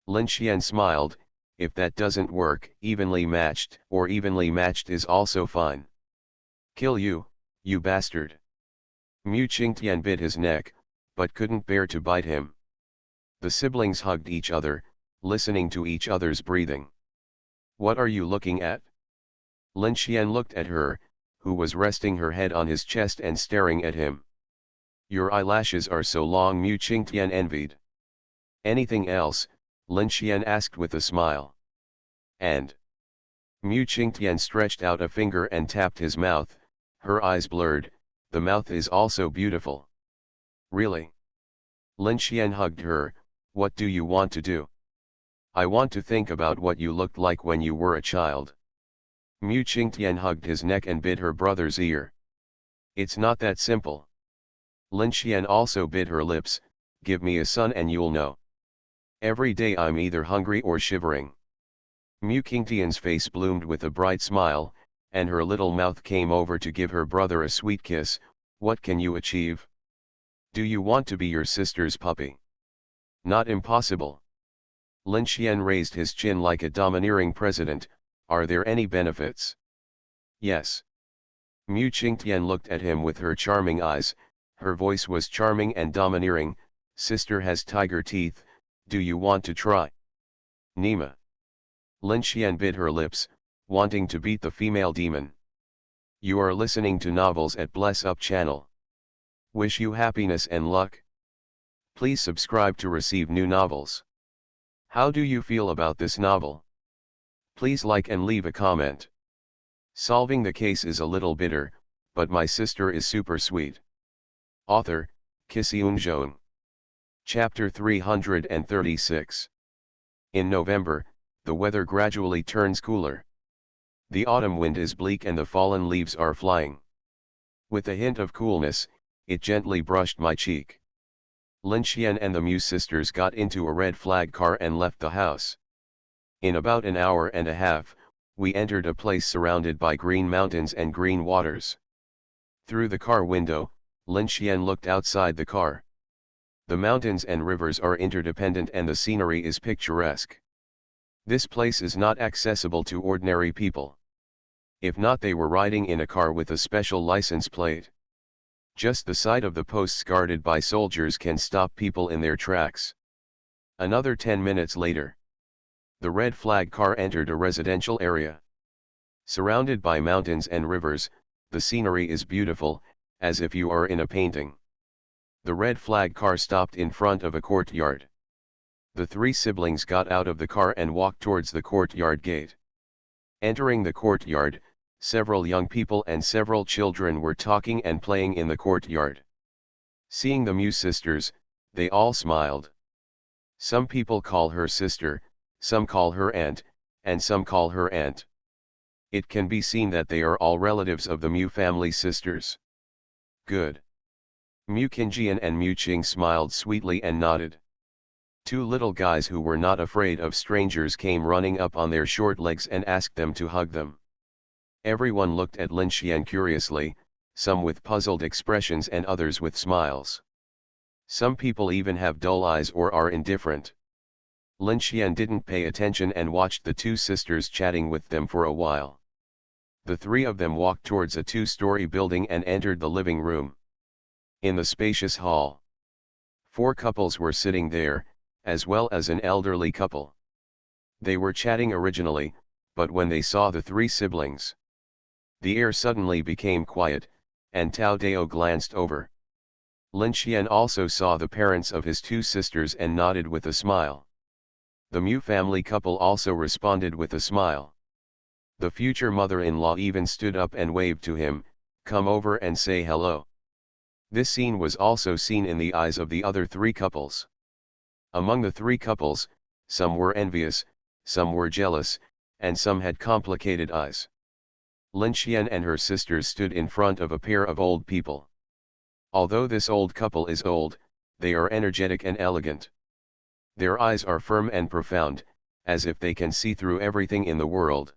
Lin Xian smiled, if that doesn't work, evenly matched or evenly matched is also fine. Kill you, you bastard. Mu Qingtian bit his neck, but couldn't bear to bite him. The siblings hugged each other, listening to each other's breathing. What are you looking at? Lin Xian looked at her, who was resting her head on his chest and staring at him. Your eyelashes are so long, Mu Qingtian envied. Anything else? Lin Xian asked with a smile. And Mu Qingtian stretched out a finger and tapped his mouth, her eyes blurred, the mouth is also beautiful. Really? Lin Xian hugged her, what do you want to do? I want to think about what you looked like when you were a child. Mu Qingtian hugged his neck and bit her brother's ear. It's not that simple. Lin Xian also bit her lips, give me a son and you'll know. Every day I'm either hungry or shivering. Mu Qingtian's face bloomed with a bright smile, and her little mouth came over to give her brother a sweet kiss. What can you achieve? Do you want to be your sister's puppy? Not impossible. Lin Xian raised his chin like a domineering president, are there any benefits? Yes. Mu Qingtian looked at him with her charming eyes, her voice was charming and domineering, sister has tiger teeth, do you want to try? Nima. Lin Xian bit her lips, wanting to beat the female demon. You are listening to novels at Bless Up channel. Wish you happiness and luck. Please subscribe to receive new novels. How do you feel about this novel? Please like and leave a comment. Solving the case is a little bitter, but my sister is super sweet. Author, Kisiun Zhong. Chapter 336. In November, the weather gradually turns cooler. The autumn wind is bleak and the fallen leaves are flying. With a hint of coolness, it gently brushed my cheek. Lin Xian and the Mu sisters got into a red flag car and left the house. In about an hour and a half, we entered a place surrounded by green mountains and green waters. Through the car window, Lin Xian looked outside the car. The mountains and rivers are interdependent and the scenery is picturesque. This place is not accessible to ordinary people. If not, they were riding in a car with a special license plate. Just the sight of the posts guarded by soldiers can stop people in their tracks. Another 10 minutes later. The red flag car entered a residential area. Surrounded by mountains and rivers, the scenery is beautiful, as if you are in a painting. The red flag car stopped in front of a courtyard. The three siblings got out of the car and walked towards the courtyard gate. Entering the courtyard, several young people and several children were talking and playing in the courtyard. Seeing the Mew sisters, they all smiled. Some people call her sister, some call her aunt, and some call her aunt. It can be seen that they are all relatives of the Mew family sisters. Good. Mew Qingjian and Mew Qing smiled sweetly and nodded. Two little guys who were not afraid of strangers came running up on their short legs and asked them to hug them. Everyone looked at Lin Xian curiously, some with puzzled expressions and others with smiles. Some people even have dull eyes or are indifferent. Lin Xian didn't pay attention and watched the two sisters chatting with them for a while. The three of them walked towards a two-story building and entered the living room. In the spacious hall, 4 couples were sitting there, as well as an elderly couple. They were chatting originally, but when they saw the 3 siblings, the air suddenly became quiet, and Tao Dao glanced over. Lin Xian also saw the parents of his 2 sisters and nodded with a smile. The Mew family couple also responded with a smile. The future mother-in-law even stood up and waved to him, "Come over and say hello." This scene was also seen in the eyes of the other 3 couples. Among the 3 couples, some were envious, some were jealous, and some had complicated eyes. Lin Xian and her sisters stood in front of a pair of old people. Although this old couple is old, they are energetic and elegant. Their eyes are firm and profound, as if they can see through everything in the world.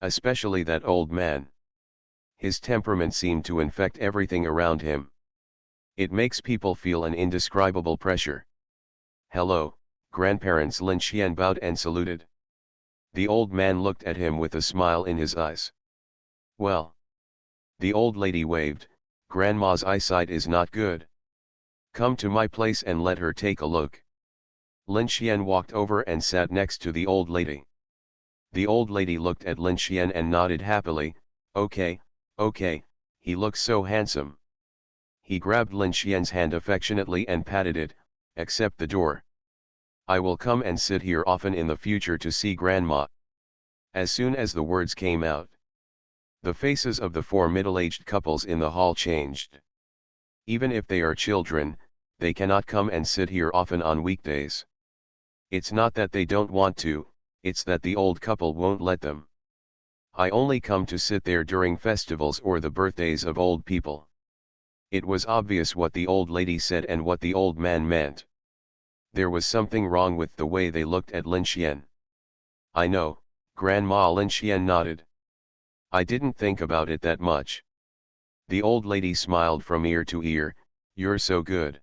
Especially that old man. His temperament seemed to infect everything around him. It makes people feel an indescribable pressure. "Hello, grandparents." Lin Xian bowed and saluted. The old man looked at him with a smile in his eyes. "Well." The old lady waved, "Grandma's eyesight is not good. Come to my place and let her take a look." Lin Xian walked over and sat next to the old lady. The old lady looked at Lin Xian and nodded happily, Okay, he looks so handsome." He grabbed Lin Xian's hand affectionately and patted it, "Accept the door. I will come and sit here often in the future to see Grandma." As soon as the words came out, the faces of the 4 middle-aged couples in the hall changed. Even if they are children, they cannot come and sit here often on weekdays. It's not that they don't want to, it's that the old couple won't let them. "I only come to sit there during festivals or the birthdays of old people." It was obvious what the old lady said and what the old man meant. There was something wrong with the way they looked at Lin Xian. "I know, Grandma." Lin Xian nodded. "I didn't think about it that much." The old lady smiled from ear to ear, "You're so good."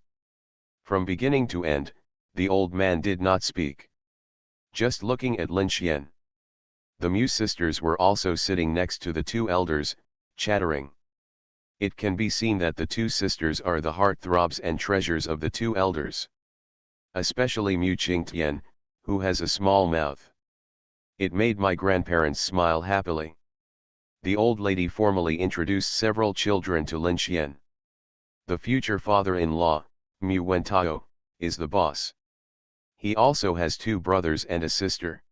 From beginning to end, the old man did not speak. Just looking at Lin Xian. The Mew sisters were also sitting next to the 2 elders, chattering. It can be seen that the 2 sisters are the heartthrobs and treasures of the 2 elders. Especially Mew Qingtian, who has a small mouth. It made my grandparents smile happily. The old lady formally introduced several children to Lin Xian. The future father-in-law, Mew Wentao, is the boss. He also has 2 brothers and a sister.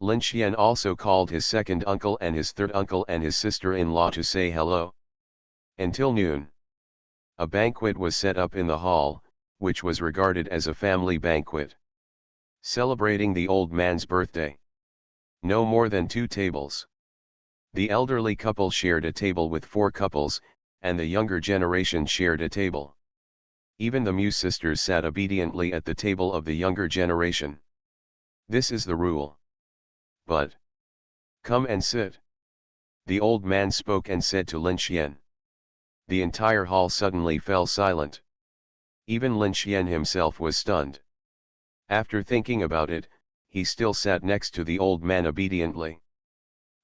Lin Xian also called his second uncle and his third uncle and his sister-in-law to say hello. Until noon, a banquet was set up in the hall, which was regarded as a family banquet, celebrating the old man's birthday. No more than 2 tables. The elderly couple shared a table with 4 couples, and the younger generation shared a table. Even the Mew sisters sat obediently at the table of the younger generation. This is the rule. But, come and sit. The old man spoke and said to Lin Xian. The entire hall suddenly fell silent. Even Lin Xian himself was stunned. After thinking about it, he still sat next to the old man obediently.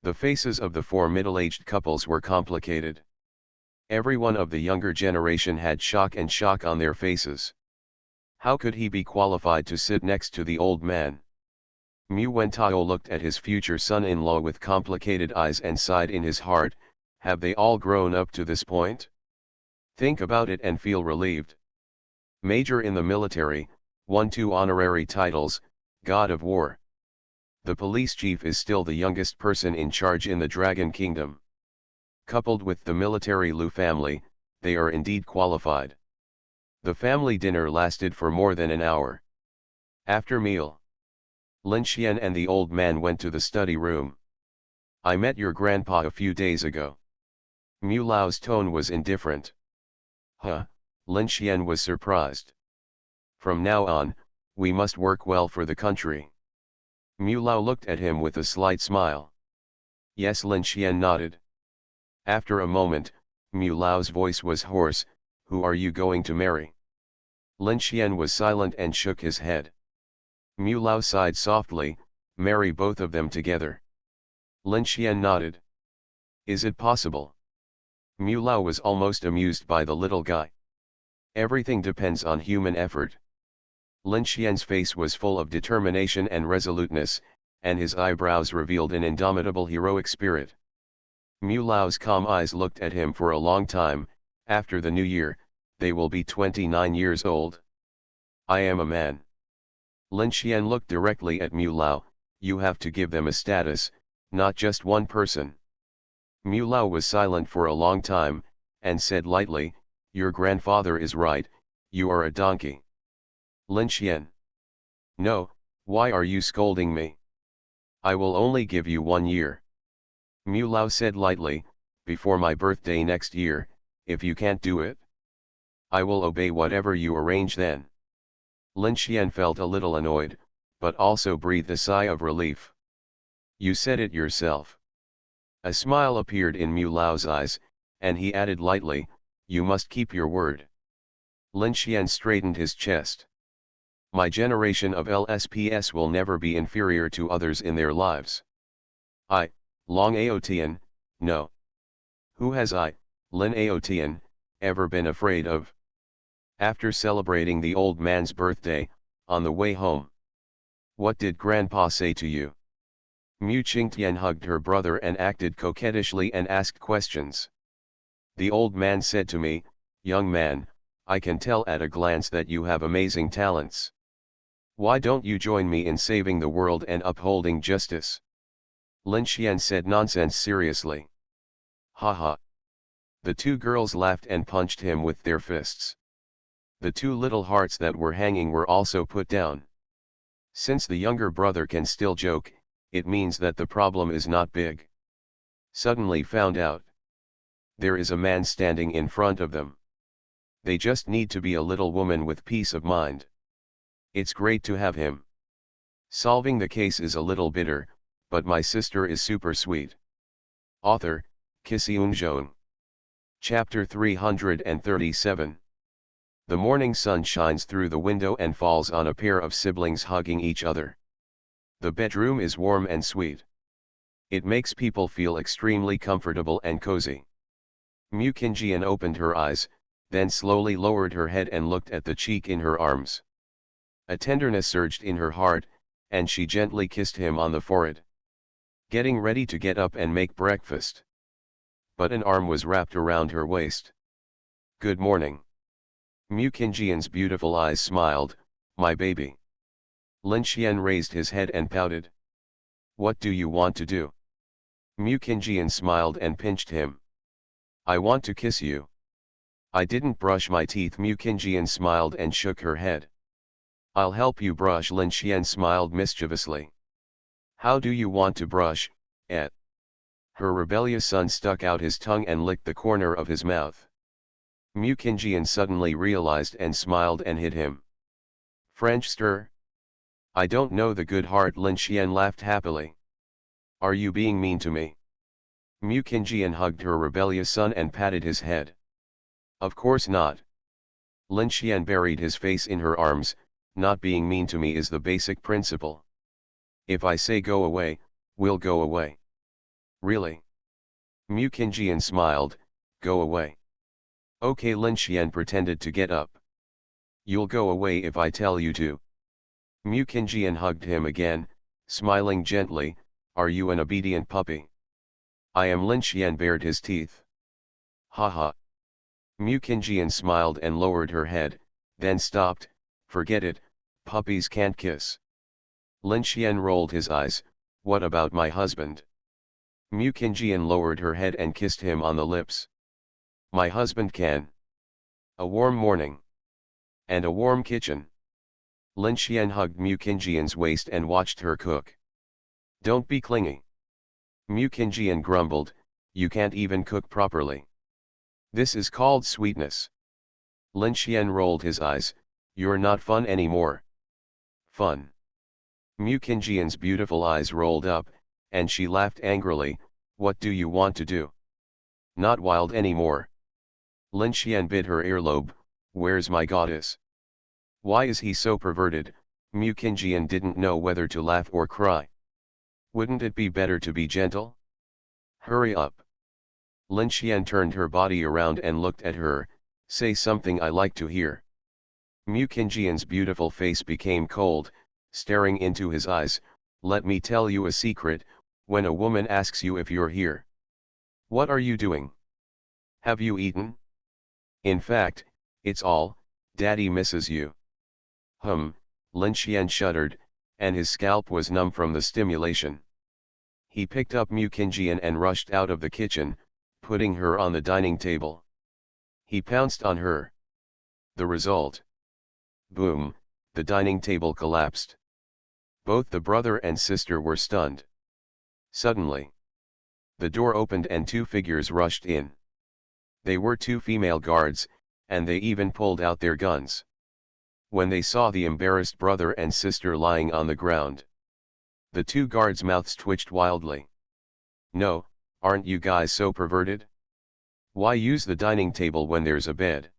The faces of the 4 middle-aged couples were complicated. Everyone of the younger generation had shock on their faces. How could he be qualified to sit next to the old man? Mu Wentao looked at his future son-in-law with complicated eyes and sighed in his heart, have they all grown up to this point? Think about it and feel relieved. Major in the military, won 2 honorary titles, God of War. The police chief is still the youngest person in charge in the Dragon Kingdom. Coupled with the military Lu family, they are indeed qualified. The family dinner lasted for more than an hour. After meal, Lin Xian and the old man went to the study room. I met your grandpa a few days ago. Mu Lao's tone was indifferent. Huh, Lin Xian was surprised. From now on, we must work well for the country. Mu Lao looked at him with a slight smile. Yes, Lin Xian nodded. After a moment, Mu Lao's voice was hoarse, who are you going to marry? Lin Xian was silent and shook his head. Mu Lao sighed softly, marry both of them together. Lin Xian nodded. Is it possible? Mu Lao was almost amused by the little guy. Everything depends on human effort. Lin Xian's face was full of determination and resoluteness, and his eyebrows revealed an indomitable heroic spirit. Mu Lao's calm eyes looked at him for a long time. After the new year, they will be 29 years old. I am a man. Lin Xian looked directly at Mu Lao, you have to give them a status, not just one person. Mu Lao was silent for a long time, and said lightly, your grandfather is right, you are a donkey. Lin Xian. No, why are you scolding me? I will only give you 1 year. Mu Lao said lightly, before my birthday next year, if you can't do it, I will obey whatever you arrange then. Lin Xian felt a little annoyed, but also breathed a sigh of relief. You said it yourself. A smile appeared in Mu Lao's eyes, and he added lightly, you must keep your word. Lin Xian straightened his chest. My generation of LSPS will never be inferior to others in their lives. Long Aotian, no. Who has Lin Aotian, ever been afraid of? After celebrating the old man's birthday, on the way home. What did Grandpa say to you? Mu Qingtian hugged her brother and acted coquettishly and asked questions. The old man said to me, young man, I can tell at a glance that you have amazing talents. Why don't you join me in saving the world and upholding justice? Lin Xian said nonsense seriously. Ha ha. The 2 girls laughed and punched him with their fists. The 2 little hearts that were hanging were also put down. Since the younger brother can still joke, it means that the problem is not big. Suddenly found out. There is a man standing in front of them. They just need to be a little woman with peace of mind. It's great to have him. Solving the case is a little bitter, but my sister is super sweet. Author, Kisiun Zhong. Chapter 337. The morning sun shines through the window and falls on a pair of siblings hugging each other. The bedroom is warm and sweet. It makes people feel extremely comfortable and cozy. Mu Qingjian opened her eyes, then slowly lowered her head and looked at the cheek in her arms. A tenderness surged in her heart, and she gently kissed him on the forehead. Getting ready to get up and make breakfast. But an arm was wrapped around her waist. Good morning. Mu Qingjian's beautiful eyes smiled, my baby. Lin Xian raised his head and pouted. What do you want to do? Mu Qingjian smiled and pinched him. I want to kiss you. I didn't brush my teeth. Mu Qingjian smiled and shook her head. I'll help you brush. Lin Xian smiled mischievously. How do you want to brush, et? Her rebellious son stuck out his tongue and licked the corner of his mouth. Mu Qingjian suddenly realized and smiled and hit him. French stir? I don't know the good heart. Lin Xian laughed happily. Are you being mean to me? Mu Qingjian hugged her rebellious son and patted his head. Of course not. Lin Xian buried his face in her arms, not being mean to me is the basic principle. If I say go away, we'll go away. Really? Mu Qingjian smiled, go away. Okay. Lin Xian pretended to get up. You'll go away if I tell you to. Mu Qingjian hugged him again, Smiling gently, "Are you an obedient puppy?" "I am." Lin Xian bared his teeth. "Ha ha." Mu Qingjian smiled and lowered her head, then stopped. "Forget it, puppies can't kiss." Lin Xian rolled his eyes, "What about my husband?" Mu Qingjian lowered her head and kissed him on the lips. "My husband can." A warm morning. And a warm kitchen. Lin Xian hugged Mu Qingjian's waist and watched her cook. "Don't be clingy." Mu Qingjian grumbled, "You can't even cook properly." "This is called sweetness." Lin Xian rolled his eyes, "You're not fun anymore." "Fun." Mu Qingjian's beautiful eyes rolled up, and she laughed angrily, "What do you want to do?" "Not wild anymore." Lin Xian bit her earlobe, "Where's my goddess?" Why is he so perverted? Mu Qingjian didn't know whether to laugh or cry. Wouldn't it be better to be gentle? Hurry up. Lin Xian turned her body around and looked at her, "Say something I like to hear." Mu Qingjian's beautiful face became cold, staring into his eyes. "Let me tell you a secret, when a woman asks you if you're here. What are you doing? Have you eaten? In fact, it's all, Daddy misses you." Lin Xian shuddered, and his scalp was numb from the stimulation. He picked up Mu Qingjian and rushed out of the kitchen, putting her on the dining table. He pounced on her. The result. Boom, the dining table collapsed. Both the brother and sister were stunned. Suddenly, the door opened and two figures rushed in. They were two female guards, and they even pulled out their guns. When they saw the embarrassed brother and sister lying on the ground, the two guards' mouths twitched wildly. "No, aren't you guys so perverted? Why use the dining table when there's a bed?"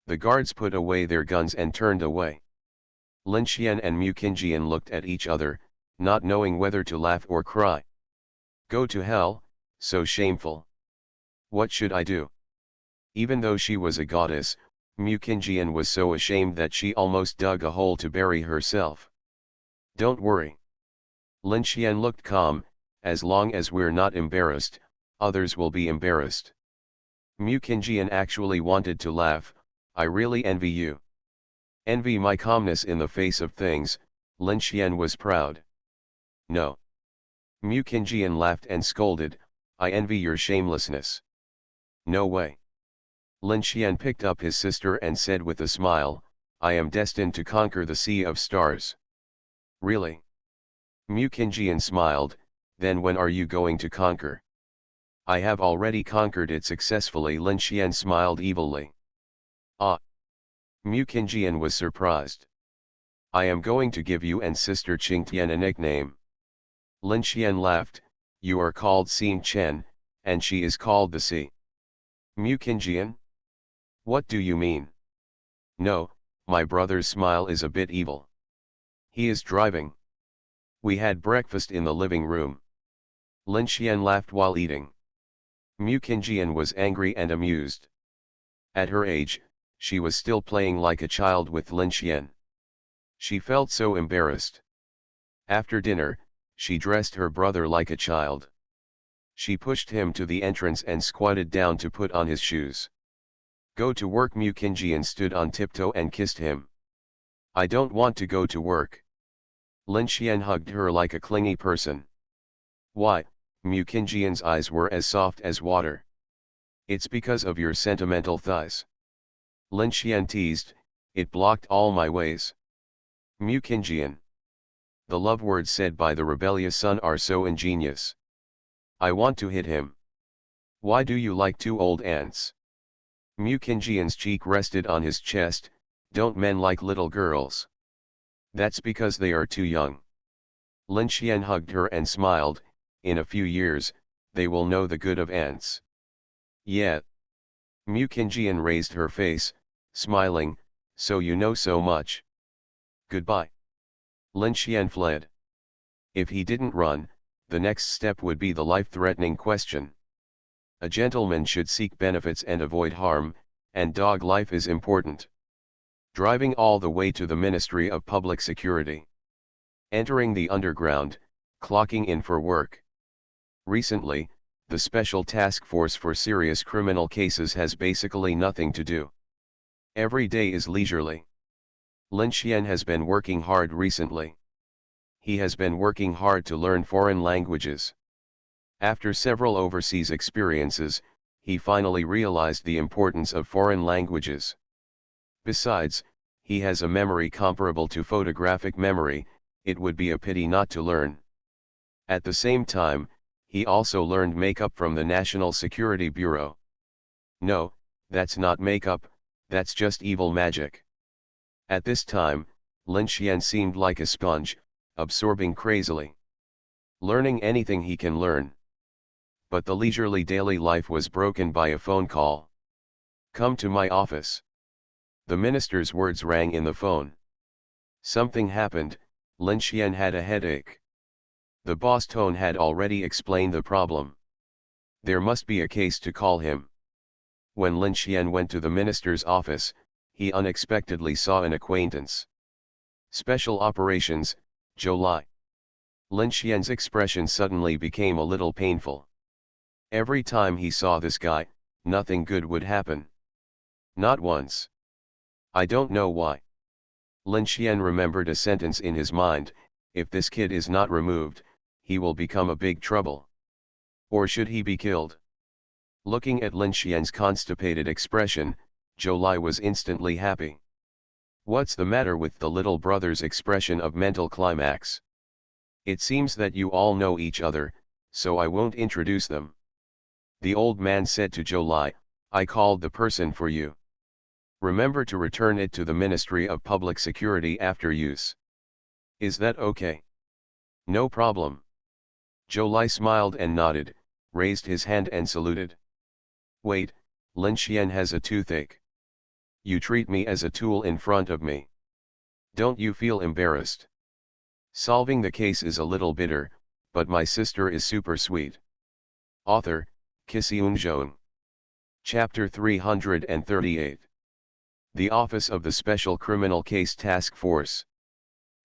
The guards put away their guns and turned away. Lin Xian and Mu Qingjian looked at each other, not knowing whether to laugh or cry. Go to hell, so shameful. What should I do? Even though she was a goddess, Mu Qingjian was so ashamed that she almost dug a hole to bury herself. Don't worry. Lin Xian looked calm, as long as we're not embarrassed, others will be embarrassed. Mu Qingjian actually wanted to laugh, I really envy you. Envy my calmness in the face of things, Lin Xian was proud. No. Mu Qingjian laughed and scolded, I envy your shamelessness. No way. Lin Xian picked up his sister and said with a smile, I am destined to conquer the sea of stars. Really? Mu Qingjian smiled, then when are you going to conquer? I have already conquered it successfully. Lin Xian smiled evilly. Ah! Mu Qingjian was surprised. I am going to give you and sister Qingtian a nickname. Lin Xian laughed, you are called Xing Chen, and she is called the Sea. Mu Qingjian? What do you mean? No, my brother's smile is a bit evil. He is driving. We had breakfast in the living room. Lin Xian laughed while eating. Mu Qingjian was angry and amused. At her age, she was still playing like a child with Lin Xian. She felt so embarrassed. After dinner, she dressed her brother like a child. She pushed him to the entrance and squatted down to put on his shoes. Go to work. Mu Qingjian stood on tiptoe and kissed him. I don't want to go to work. Lin Xian hugged her like a clingy person. Why? Mu Qingjian's eyes were as soft as water. It's because of your sentimental thighs. Lin Xian teased, it blocked all my ways. Mu Qingjian. The love words said by the rebellious son are so ingenious. I want to hit him. Why do you like two old ants? Mu Qingjian's cheek rested on his chest, don't men like little girls? That's because they are too young. Lin Xian hugged her and smiled, in a few years, they will know the good of ants. Yeah. Mu Qingjian raised her face, smiling, so you know so much. Goodbye. Lin Xian fled. If he didn't run, the next step would be the life-threatening question. A gentleman should seek benefits and avoid harm, and dog life is important. Driving all the way to the Ministry of Public Security. Entering the underground, clocking in for work. Recently, the Special Task Force for Serious Criminal Cases has basically nothing to do. Every day is leisurely. Lin Xian has been working hard recently. He has been working hard to learn foreign languages. After several overseas experiences, he finally realized the importance of foreign languages. Besides, he has a memory comparable to photographic memory, it would be a pity not to learn. At the same time, he also learned makeup from the National Security Bureau. No, that's not makeup, that's just evil magic. At this time, Lin Xian seemed like a sponge, absorbing crazily. Learning anything he can learn. But the leisurely daily life was broken by a phone call. "Come to my office." The minister's words rang in the phone. Something happened, Lin Xian had a headache. The boss tone had already explained the problem. There must be a case to call him. When Lin Xian went to the minister's office, he unexpectedly saw an acquaintance. "Special Operations, July." Lin Xian's expression suddenly became a little painful. Every time he saw this guy, nothing good would happen. Not once. I don't know why. Lin Xian remembered a sentence in his mind: if this kid is not removed, he will become a big trouble. Or should he be killed? Looking at Lin Xian's constipated expression, July was instantly happy. What's the matter with the little brother's expression of mental climax? It seems that you all know each other, so I won't introduce them. The old man said to July, "I called the person for you. Remember to return it to the Ministry of Public Security after use. Is that okay?" "No problem." July smiled and nodded, raised his hand and saluted. "Wait, Lin Xian has a toothache. You treat me as a tool in front of me. Don't you feel embarrassed? Solving the case is a little bitter, but my sister is super sweet." Author, Kisiun Zhong. Chapter 338. The Office of the Special Criminal Case Task Force.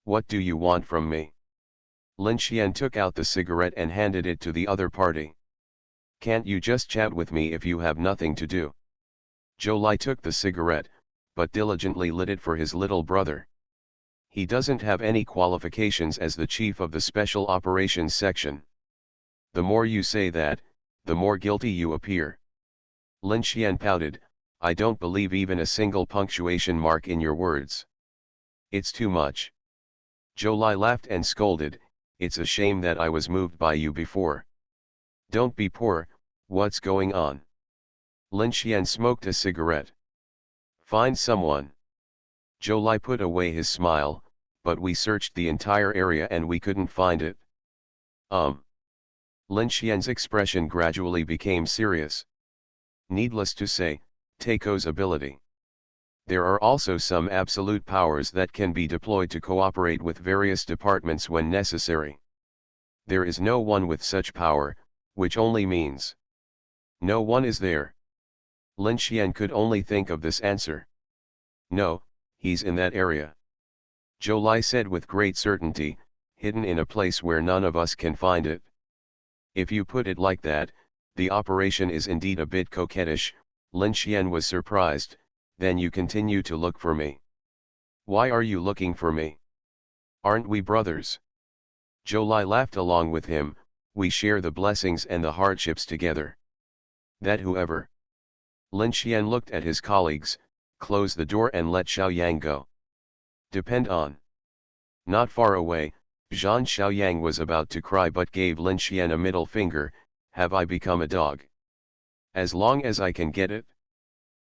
"What do you want from me?" Lin Xian took out the cigarette and handed it to the other party. "Can't you just chat with me if you have nothing to do?" July took the cigarette, but diligently lit it for his little brother. "He doesn't have any qualifications as the chief of the Special Operations Section. The more you say that, the more guilty you appear." Lin Xian pouted, "I don't believe even a single punctuation mark in your words. It's too much." July laughed and scolded, "It's a shame that I was moved by you before. Don't be poor, what's going on?" Lin Xian smoked a cigarette. "Find someone." July put away his smile, "But we searched the entire area and we couldn't find it." Lin Xian's expression gradually became serious. "Needless to say, Taiko's ability. There are also some absolute powers that can be deployed to cooperate with various departments when necessary. There is no one with such power, which only means no one is there." Lin Xian could only think of this answer. "No, he's in that area." July said with great certainty, "Hidden in a place where none of us can find it." "If you put it like that, the operation is indeed a bit coquettish." Lin Xian was surprised. "Then you continue to look for me." "Why are you looking for me? Aren't we brothers?" July laughed along with him, "We share the blessings and the hardships together." "That whoever." Lin Xian looked at his colleagues, closed the door and let Xiaoyang go. "Depend on." Not far away, Zhang Xiaoyang was about to cry but gave Lin Xian a middle finger. "Have I become a dog? As long as I can get it?"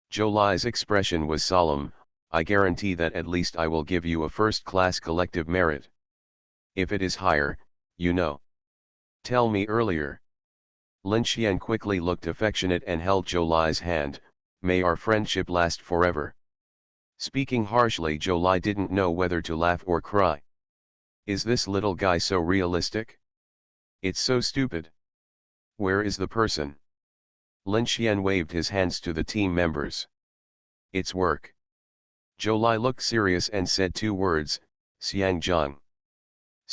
July's expression was solemn. "I guarantee that at least I will give you a first-class collective merit. If it is higher, you know. Tell me earlier." Lin Xian quickly looked affectionate and held July's hand. "May our friendship last forever." Speaking harshly, July didn't know whether to laugh or cry. Is this little guy so realistic? It's so stupid. Where is the person? Lin Xian waved his hands to the team members. "It's work." July looked serious and said two words, "Xiangzhang."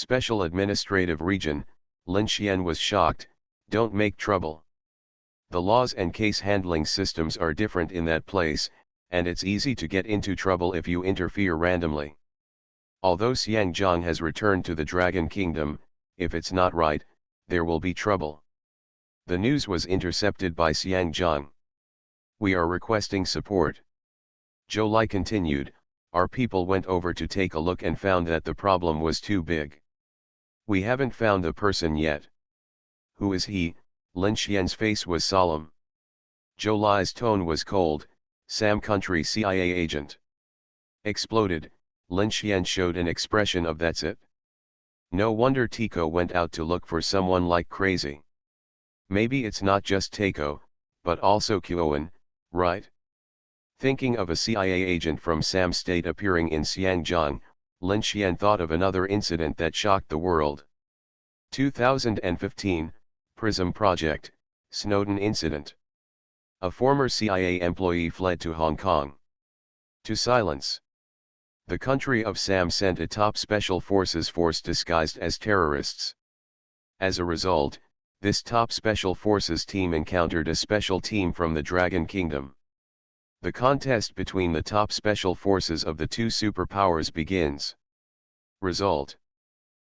Special Administrative Region, Linxian was shocked. Don't make trouble. The laws and case handling systems are different in that place, and it's easy to get into trouble if you interfere randomly. Although Xiangjiang has returned to the Dragon Kingdom, if it's not right, there will be trouble. The news was intercepted by Xiangjiang. We are requesting support. Zhou Lai continued, our people went over to take a look and found that the problem was too big. We haven't found the person yet. Who is he? Lin Xian's face was solemn. Zhou Lai's tone was cold. Sam Country CIA agent. Exploded. Lin Xian showed an expression of that's it. No wonder Tico went out to look for someone like crazy. Maybe it's not just Tico, but also Qiuan, right? Thinking of a CIA agent from Sam State appearing in Xiangjiang, Lin Xian thought of another incident that shocked the world. 2015, Prism Project, Snowden Incident. A former CIA employee fled to Hong Kong. To silence. The country of Sam sent a top special forces force disguised as terrorists. As a result, this top special forces team encountered a special team from the Dragon Kingdom. The contest between the top special forces of the two superpowers begins. Result.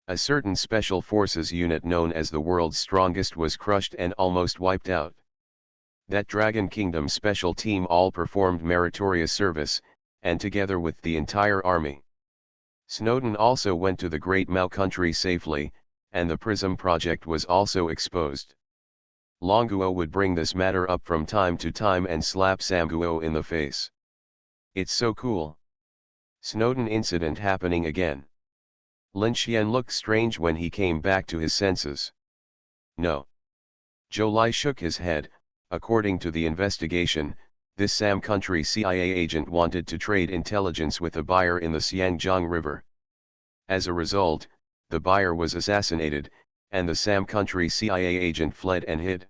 A certain special forces unit known as the world's strongest was crushed and almost wiped out. That Dragon Kingdom special team all performed meritorious service, and together with the entire army. Snowden also went to the Great Mao country safely, and the Prism project was also exposed. Longuo would bring this matter up from time to time and slap Samguo in the face. It's so cool. Snowden incident happening again. Lin Xian looked strange when he came back to his senses. No. Zhou Lai shook his head. According to the investigation, this Sam Country CIA agent wanted to trade intelligence with a buyer in the Xiangjiang River. As a result, the buyer was assassinated, and the Sam Country CIA agent fled and hid.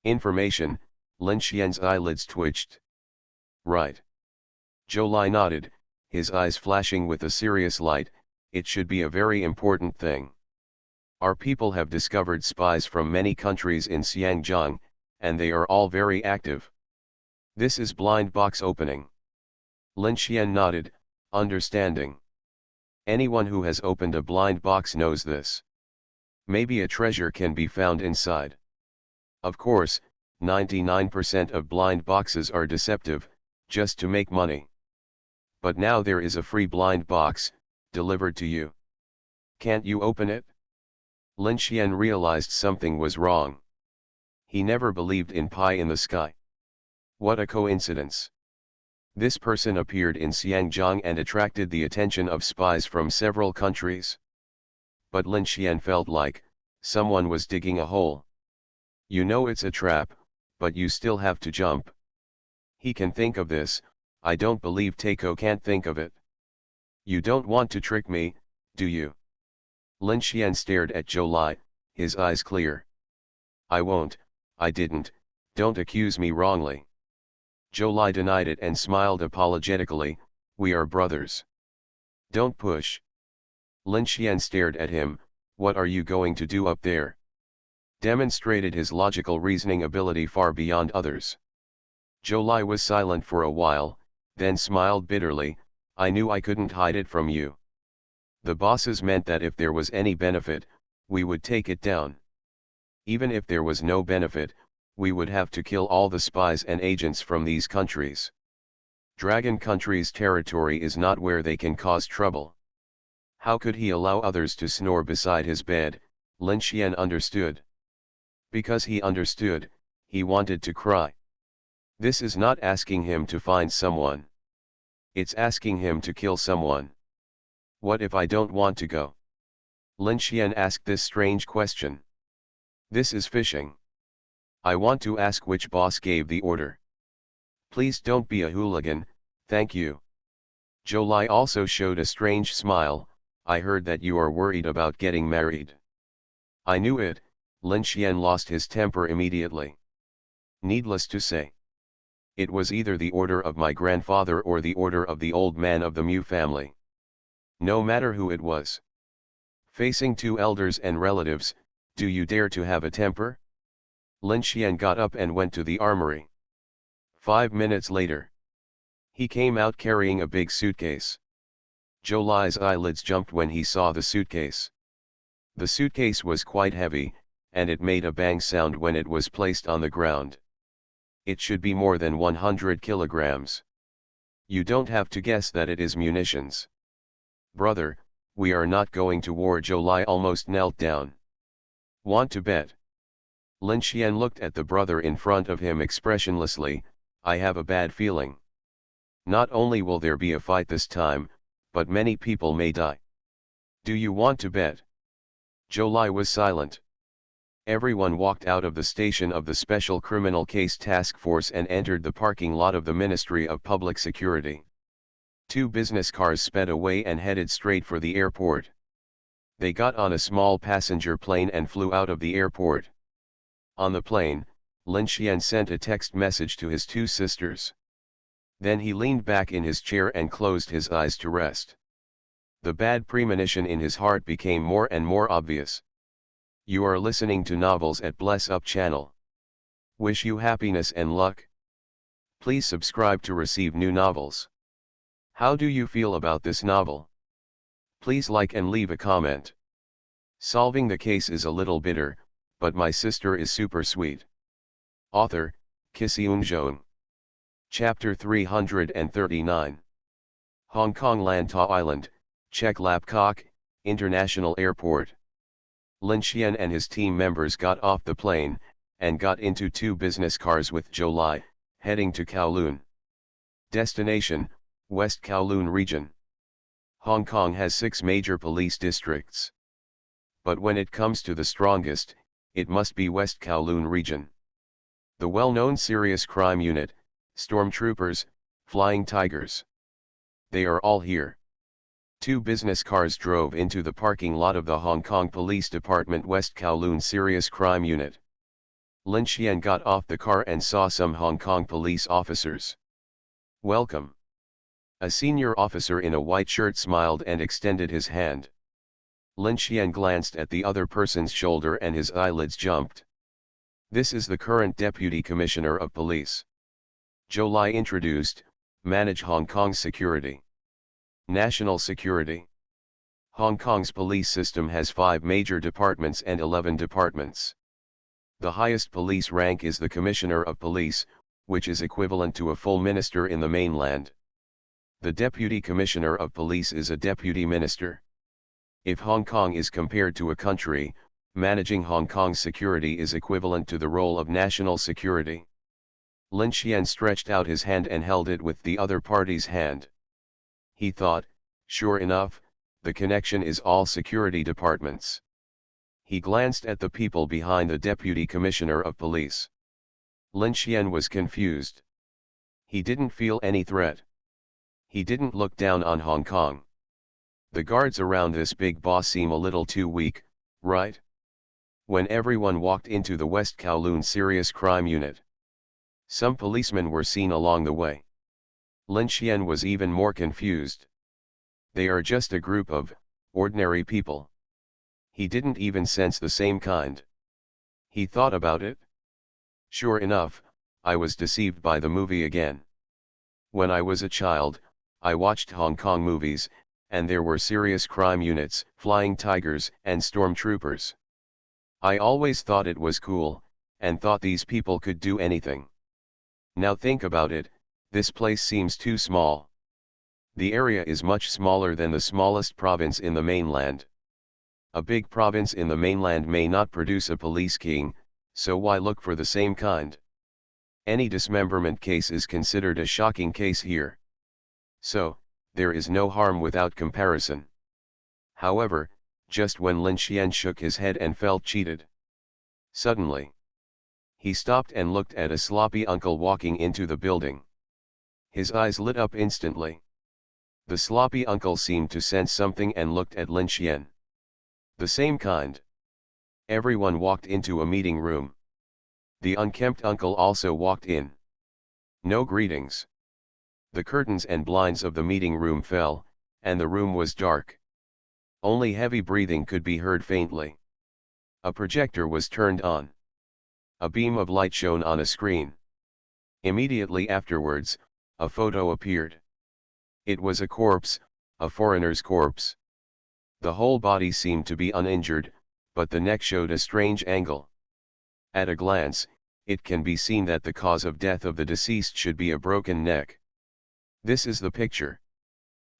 Information. Lin Xian's eyelids twitched. Right. Zhou Lai nodded, his eyes flashing with a serious light. It should be a very important thing. Our people have discovered spies from many countries in Xiangjiang, and they are all very active. This is blind box opening. Lin Xian nodded, understanding. Anyone who has opened a blind box knows this. Maybe a treasure can be found inside. Of course, 99% of blind boxes are deceptive, just to make money. But now there is a free blind box, delivered to you. Can't you open it? Lin Xian realized something was wrong. He never believed in pie in the sky. What a coincidence. This person appeared in Xiangjiang and attracted the attention of spies from several countries. But Lin Xian felt like someone was digging a hole. You know it's a trap, but you still have to jump. He can think of this. I don't believe Teiko can't think of it. You don't want to trick me, do you? Lin Xian stared at Zhou Lai, his eyes clear. I won't, I didn't, don't accuse me wrongly. Zhou Lai denied it and smiled apologetically, we are brothers. Don't push. Lin Xian stared at him, what are you going to do up there? Demonstrated his logical reasoning ability far beyond others. Zhou Lai was silent for a while, then smiled bitterly, I knew I couldn't hide it from you. The bosses meant that if there was any benefit, we would take it down. Even if there was no benefit, we would have to kill all the spies and agents from these countries. Dragon country's territory is not where they can cause trouble. How could he allow others to snore beside his bed? Lin Xian understood. Because he understood, he wanted to cry. This is not asking him to find someone. It's asking him to kill someone. What if I don't want to go? Lin Xian asked this strange question. This is fishing. I want to ask which boss gave the order. Please don't be a hooligan, thank you. Zhou Lai also showed a strange smile, I heard that you are worried about getting married. I knew it. Lin Xian lost his temper immediately. Needless to say, it was either the order of my grandfather or the order of the old man of the Mu family. No matter who it was. Facing two elders and relatives, do you dare to have a temper? Lin Xian got up and went to the armory. 5 minutes later, he came out carrying a big suitcase. Zhou Lai's eyelids jumped when he saw the suitcase. The suitcase was quite heavy, and it made a bang sound when it was placed on the ground. It should be more than 100 kilograms. You don't have to guess that it is munitions. Brother, we are not going to war. Zhou Lai almost knelt down. Want to bet? Lin Xian looked at the brother in front of him expressionlessly. I have a bad feeling. Not only will there be a fight this time, but many people may die. Do you want to bet? Zhou Lai was silent. Everyone walked out of the station of the Special Criminal Case Task Force and entered the parking lot of the Ministry of Public Security. Two business cars sped away and headed straight for the airport. They got on a small passenger plane and flew out of the airport. On the plane, Lin Xian sent a text message to his two sisters. Then he leaned back in his chair and closed his eyes to rest. The bad premonition in his heart became more and more obvious. You are listening to Novels at Bless Up channel. Wish you happiness and luck. Please subscribe to receive new novels. How do you feel about this novel? Please like and leave a comment. Solving the case is a little bitter, but my sister is super sweet. Author, Kisiun. Chapter 339. Hong Kong Lantau Island, Chek Lap Kok, International Airport. Lin Xian and his team members got off the plane, and got into two business cars with Zhou Lai, heading to Kowloon. Destination, West Kowloon Region. Hong Kong has 6 major police districts. But when it comes to the strongest, it must be West Kowloon Region. The well-known serious crime unit, stormtroopers, flying tigers. They are all here. Two business cars drove into the parking lot of the Hong Kong Police Department West Kowloon Serious Crime Unit. Lin Xian got off the car and saw some Hong Kong police officers. Welcome. A senior officer in a white shirt smiled and extended his hand. Lin Xian glanced at the other person's shoulder and his eyelids jumped. This is the current Deputy Commissioner of Police. Zhou Lai introduced, manage Hong Kong's security. National security. Hong Kong's police system has 5 major departments and 11 departments. The highest police rank is the Commissioner of Police, which is equivalent to a full minister in the mainland. The Deputy Commissioner of Police is a deputy minister. If Hong Kong is compared to a country, managing Hong Kong's security is equivalent to the role of national security. Lin Xian stretched out his hand and held it with the other party's hand. He thought, sure enough, the connection is all security departments. He glanced at the people behind the Deputy Commissioner of Police. Lin Xian was confused. He didn't feel any threat. He didn't look down on Hong Kong. The guards around this big boss seem a little too weak, right? When everyone walked into the West Kowloon Serious Crime Unit, some policemen were seen along the way. Lin Xian was even more confused. They are just a group of ordinary people. He didn't even sense the same kind. He thought about it. Sure enough, I was deceived by the movie again. When I was a child, I watched Hong Kong movies, and there were serious crime units, flying tigers, and stormtroopers. I always thought it was cool, and thought these people could do anything. Now think about it, this place seems too small. The area is much smaller than the smallest province in the mainland. A big province in the mainland may not produce a police king, so why look for the same kind? Any dismemberment case is considered a shocking case here. So, there is no harm without comparison. However, just when Lin Xian shook his head and felt cheated, suddenly, he stopped and looked at a sloppy uncle walking into the building. His eyes lit up instantly. The sloppy uncle seemed to sense something and looked at Lin Xian. The same kind. Everyone walked into a meeting room. The unkempt uncle also walked in. No greetings. The curtains and blinds of the meeting room fell, and the room was dark. Only heavy breathing could be heard faintly. A projector was turned on. A beam of light shone on a screen. Immediately afterwards, a photo appeared. It was a corpse, a foreigner's corpse. The whole body seemed to be uninjured, but the neck showed a strange angle. At a glance, it can be seen that the cause of death of the deceased should be a broken neck. This is the picture.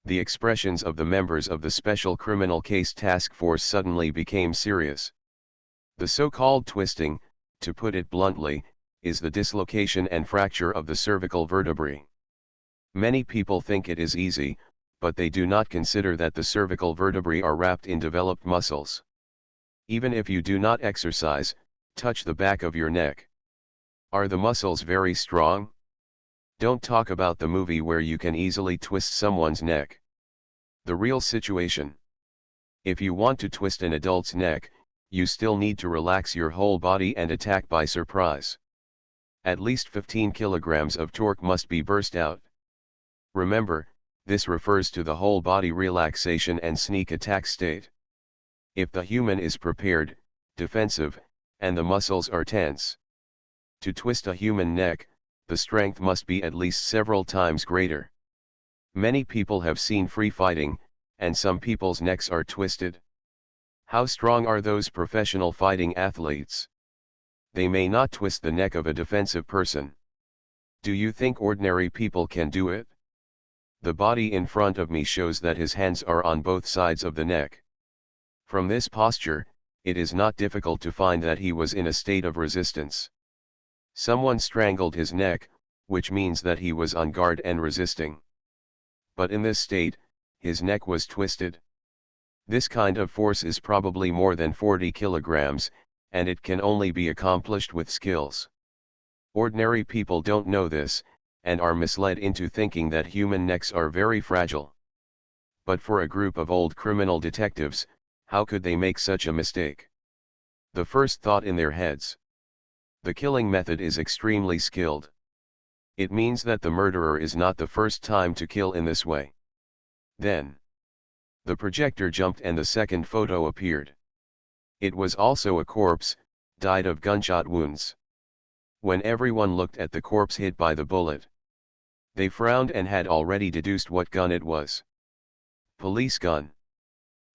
The expressions of the members of the Special Criminal Case Task Force suddenly became serious. The so-called twisting, to put it bluntly, is the dislocation and fracture of the cervical vertebrae. Many people think it is easy, but they do not consider that the cervical vertebrae are wrapped in developed muscles. Even if you do not exercise, touch the back of your neck. Are the muscles very strong? Don't talk about the movie where you can easily twist someone's neck. The real situation. If you want to twist an adult's neck, you still need to relax your whole body and attack by surprise. At least 15 kilograms of torque must be burst out. Remember, this refers to the whole body relaxation and sneak attack state. If the human is prepared, defensive, and the muscles are tense. To twist a human neck, the strength must be at least several times greater. Many people have seen free fighting, and some people's necks are twisted. How strong are those professional fighting athletes? They may not twist the neck of a defensive person. Do you think ordinary people can do it? The body in front of me shows that his hands are on both sides of the neck. From this posture, it is not difficult to find that he was in a state of resistance. Someone strangled his neck, which means that he was on guard and resisting. But in this state, his neck was twisted. This kind of force is probably more than 40 kilograms, and it can only be accomplished with skills. Ordinary people don't know this, and are misled into thinking that human necks are very fragile. But for a group of old criminal detectives, how could they make such a mistake? The first thought in their heads. The killing method is extremely skilled. It means that the murderer is not the first time to kill in this way. Then, the projector jumped and the second photo appeared. It was also a corpse, died of gunshot wounds. When everyone looked at the corpse hit by the bullet, they frowned and had already deduced what gun it was. Police gun.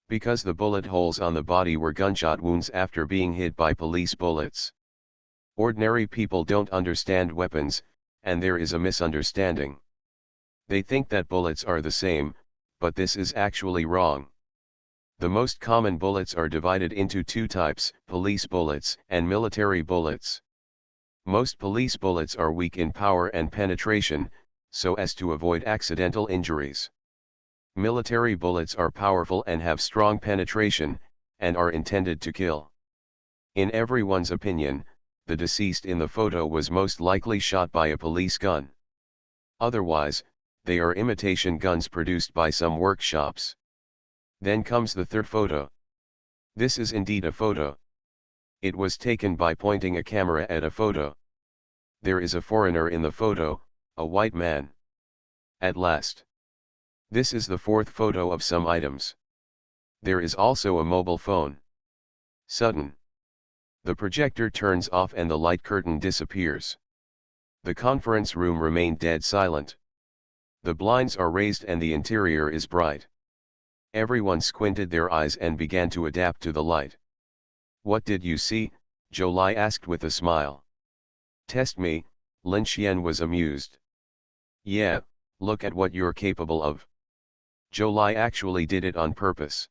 Because the bullet holes on the body were gunshot wounds after being hit by police bullets. Ordinary people don't understand weapons, and there is a misunderstanding. They think that bullets are the same, but this is actually wrong. The most common bullets are divided into two types, police bullets and military bullets. Most police bullets are weak in power and penetration, so as to avoid accidental injuries. Military bullets are powerful and have strong penetration, and are intended to kill. In everyone's opinion, the deceased in the photo was most likely shot by a police gun. Otherwise, they are imitation guns produced by some workshops. Then comes the third photo. This is indeed a photo. It was taken by pointing a camera at a photo. There is a foreigner in the photo, a white man. At last. This is the fourth photo of some items. There is also a mobile phone. Sudden. The projector turns off and the light curtain disappears. The conference room remained dead silent. The blinds are raised and the interior is bright. Everyone squinted their eyes and began to adapt to the light. What did you see? Jolie asked with a smile. Test me, Lin Xian was amused. Yeah, look at what you're capable of. Jolie actually did it on purpose.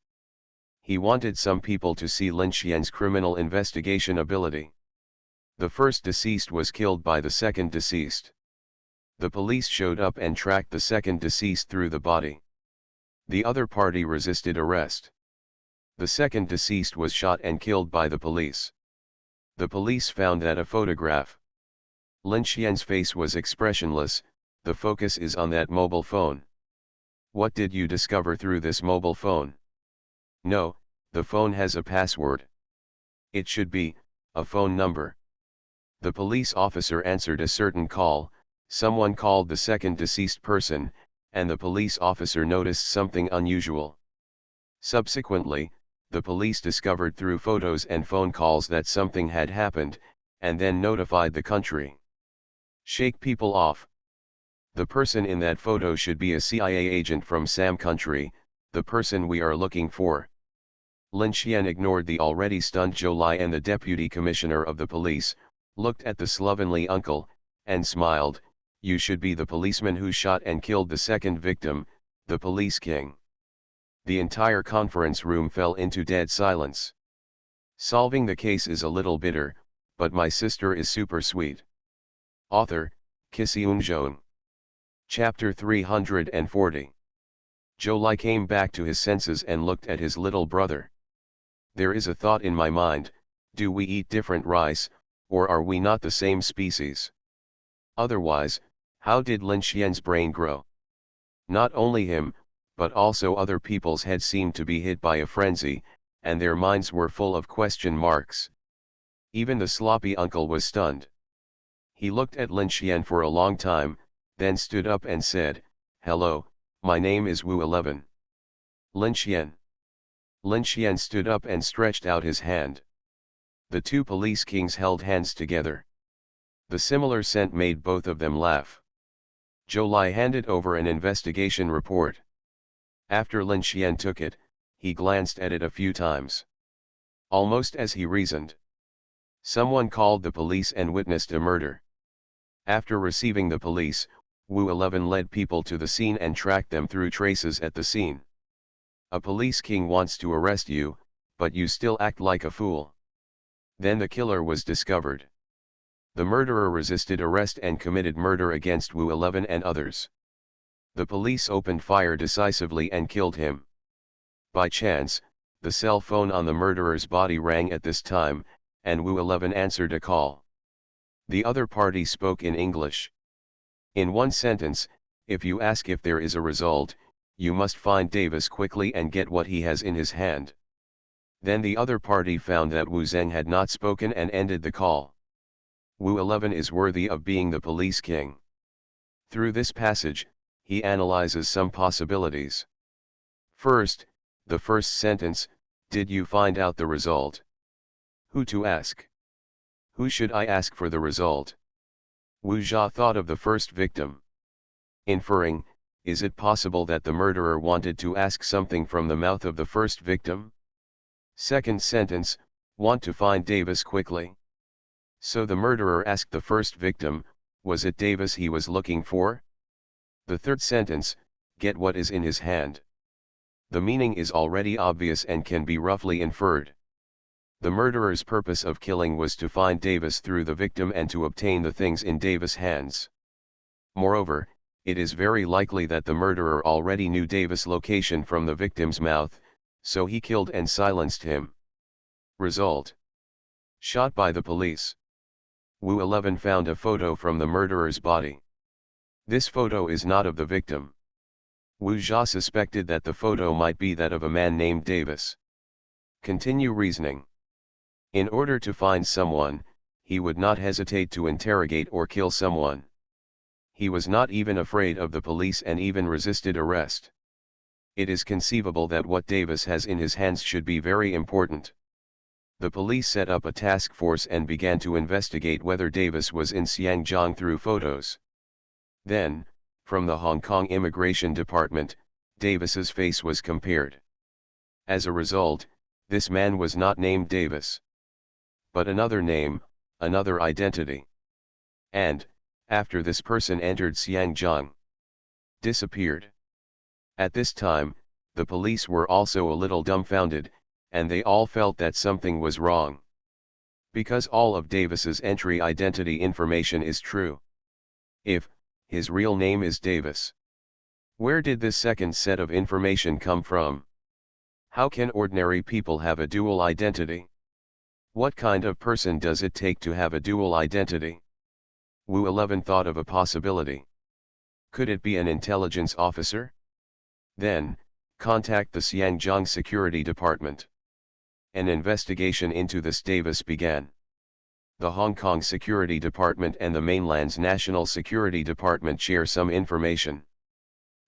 He wanted some people to see Lin Xian's criminal investigation ability. The first deceased was killed by the second deceased. The police showed up and tracked the second deceased through the body. The other party resisted arrest. The second deceased was shot and killed by the police. The police found that a photograph. Lin Xian's face was expressionless, the focus is on that mobile phone. What did you discover through this mobile phone? No, the phone has a password. It should be a phone number. The police officer answered a certain call, someone called the second deceased person, and the police officer noticed something unusual. Subsequently, the police discovered through photos and phone calls that something had happened, and then notified the country. Shake people off. The person in that photo should be a CIA agent from Sam country, the person we are looking for. Lin Xian ignored the already stunned Zhou Lai, and the deputy commissioner of the police looked at the slovenly uncle, and smiled. You should be the policeman who shot and killed the second victim, the police king. The entire conference room fell into dead silence. Solving the case is a little bitter, but my sister is super sweet. Author, Kisiun Zhou. Chapter 340. Zhou Lai came back to his senses and looked at his little brother. There is a thought in my mind, do we eat different rice, or are we not the same species? Otherwise, how did Lin Xian's brain grow? Not only him, but also other people's heads seemed to be hit by a frenzy, and their minds were full of question marks. Even the sloppy uncle was stunned. He looked at Lin Xian for a long time, then stood up and said, "Hello, my name is Wu 11. Lin Xian." Lin Xian stood up and stretched out his hand. The two police kings held hands together. The similar scent made both of them laugh. Zhou Lai handed over an investigation report. After Lin Xian took it, he glanced at it a few times. Almost as he reasoned. Someone called the police and witnessed a murder. After receiving the police, Wu 11 led people to the scene and tracked them through traces at the scene. A police king wants to arrest you, but you still act like a fool. Then the killer was discovered. The murderer resisted arrest and committed murder against Wu 11 and others. The police opened fire decisively and killed him. By chance, the cell phone on the murderer's body rang at this time, and Wu 11 answered a call. The other party spoke in English. In one sentence, if you ask if there is a result, you must find Davis quickly and get what he has in his hand. Then the other party found that Wu Zheng had not spoken and ended the call. Wu 11 is worthy of being the police king. Through this passage, he analyzes some possibilities. First, the first sentence, did you find out the result? Who to ask? Who should I ask for the result? Wu Jia thought of the first victim. Inferring, is it possible that the murderer wanted to ask something from the mouth of the first victim? Second sentence, want to find Davis quickly. So the murderer asked the first victim, was it Davis he was looking for? The third sentence, get what is in his hand. The meaning is already obvious and can be roughly inferred. The murderer's purpose of killing was to find Davis through the victim and to obtain the things in Davis' hands. Moreover, it is very likely that the murderer already knew Davis' location from the victim's mouth, so he killed and silenced him. Result: shot by the police. Wu 11 found a photo from the murderer's body. This photo is not of the victim. Wu Jia suspected that the photo might be that of a man named Davis. Continue reasoning. In order to find someone, he would not hesitate to interrogate or kill someone. He was not even afraid of the police and even resisted arrest. It is conceivable that what Davis has in his hands should be very important. The police set up a task force and began to investigate whether Davis was in Xiangjiang through photos. Then, from the Hong Kong Immigration Department, Davis's face was compared. As a result, this man was not named Davis, but another name, another identity. And, after this person entered Xiangjiang, disappeared. At this time, the police were also a little dumbfounded, and they all felt that something was wrong. Because all of Davis's entry identity information is true. If his real name is Davis, where did this second set of information come from? How can ordinary people have a dual identity? What kind of person does it take to have a dual identity? Wu 11 thought of a possibility. Could it be an intelligence officer? Then, contact the Xiangjiang Security Department. An investigation into this Davis began. The Hong Kong Security Department and the mainland's National Security Department share some information.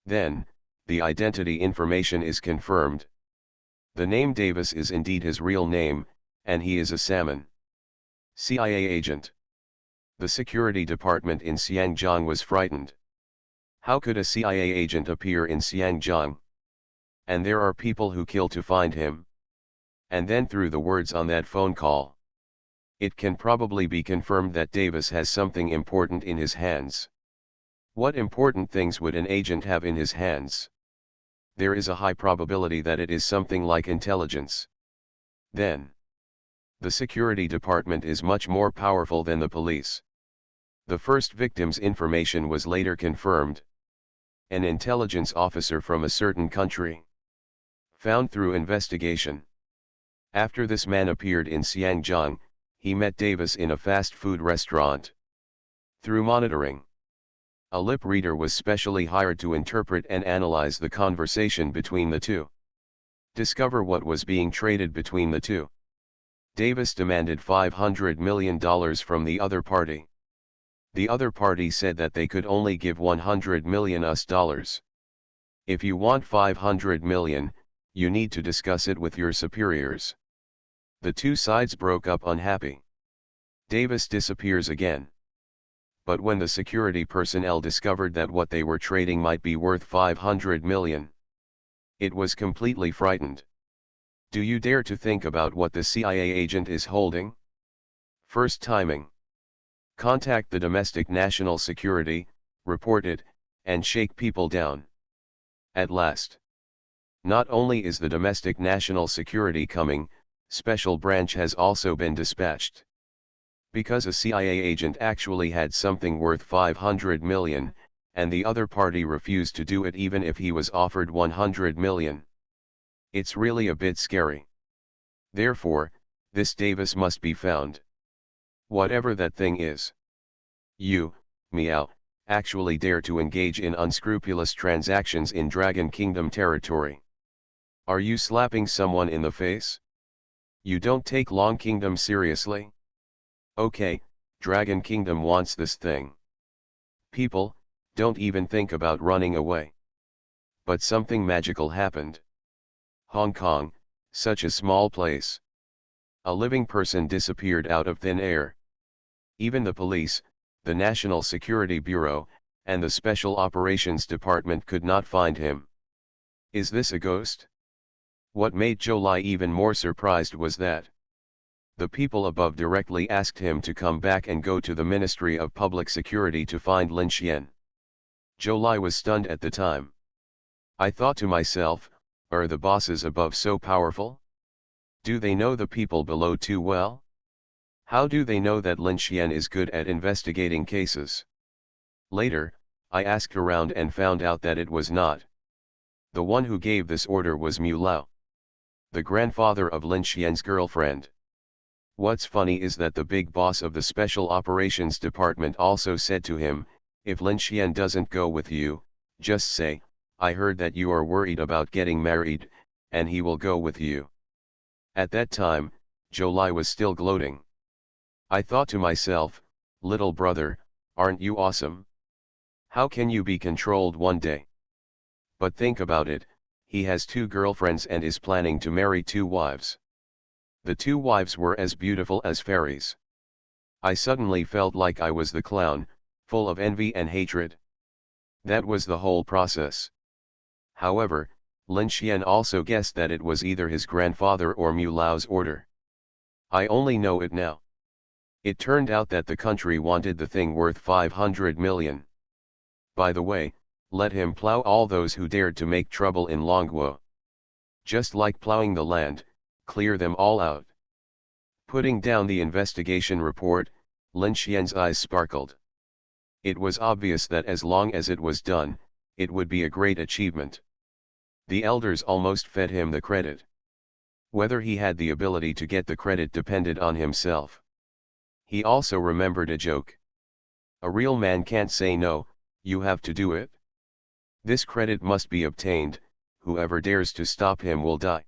Then, the identity information is confirmed. The name Davis is indeed his real name, and he is a salmon. CIA agent. The security department in Xinjiang was frightened. How could a CIA agent appear in Xinjiang? And there are people who kill to find him. And then through the words on that phone call, it can probably be confirmed that Davis has something important in his hands. What important things would an agent have in his hands? There is a high probability that it is something like intelligence. Then, the security department is much more powerful than the police. The first victim's information was later confirmed. An intelligence officer from a certain country. Found through investigation. After this man appeared in Xinjiang, he met Davis in a fast food restaurant. Through monitoring, a lip reader was specially hired to interpret and analyze the conversation between the two. Discover what was being traded between the two. Davis demanded $500 million from the other party. The other party said that they could only give $100 million US. If you want $500 million, you need to discuss it with your superiors. The two sides broke up unhappy. Davis disappears again. But when the security personnel discovered that what they were trading might be worth $500 million, it was completely frightened. Do you dare to think about what the CIA agent is holding? First timing. Contact the domestic national security, report it, and shake people down. At last. Not only is the domestic national security coming, special branch has also been dispatched. Because a CIA agent actually had something worth $500 million, and the other party refused to do it even if he was offered $100 million. It's really a bit scary. Therefore, this Davis must be found. Whatever that thing is. You, meow, actually dare to engage in unscrupulous transactions in Dragon Kingdom territory. Are you slapping someone in the face? You don't take Long Kingdom seriously? Okay, Dragon Kingdom wants this thing. People, don't even think about running away. But something magical happened. Hong Kong, such a small place. A living person disappeared out of thin air. Even the police, the National Security Bureau, and the Special Operations Department could not find him. Is this a ghost? What made Zhou Lai even more surprised was that the people above directly asked him to come back and go to the Ministry of Public Security to find Lin Xian. Zhou Lai was stunned at the time. I thought to myself, are the bosses above so powerful? Do they know the people below too well? How do they know that Lin Xian is good at investigating cases? Later, I asked around and found out that it was not. The one who gave this order was Mu Lao, the grandfather of Lin Xian's girlfriend. What's funny is that the big boss of the Special Operations Department also said to him, if Lin Xian doesn't go with you, just say, I heard that you are worried about getting married, and he will go with you. At that time, Zhou Lai was still gloating. I thought to myself, little brother, aren't you awesome? How can you be controlled one day? But think about it, he has 2 girlfriends and is planning to marry 2 wives. The 2 wives were as beautiful as fairies. I suddenly felt like I was the clown, full of envy and hatred. That was the whole process. However, Lin Xian also guessed that it was either his grandfather or Mu Lao's order. I only know it now. It turned out that the country wanted the thing worth 500 million. By the way, let him plow all those who dared to make trouble in Longguo. Just like plowing the land, clear them all out. Putting down the investigation report, Lin Xian's eyes sparkled. It was obvious that as long as it was done, it would be a great achievement. The elders almost fed him the credit. Whether he had the ability to get the credit depended on himself. He also remembered a joke. A real man can't say no, you have to do it. This credit must be obtained, whoever dares to stop him will die.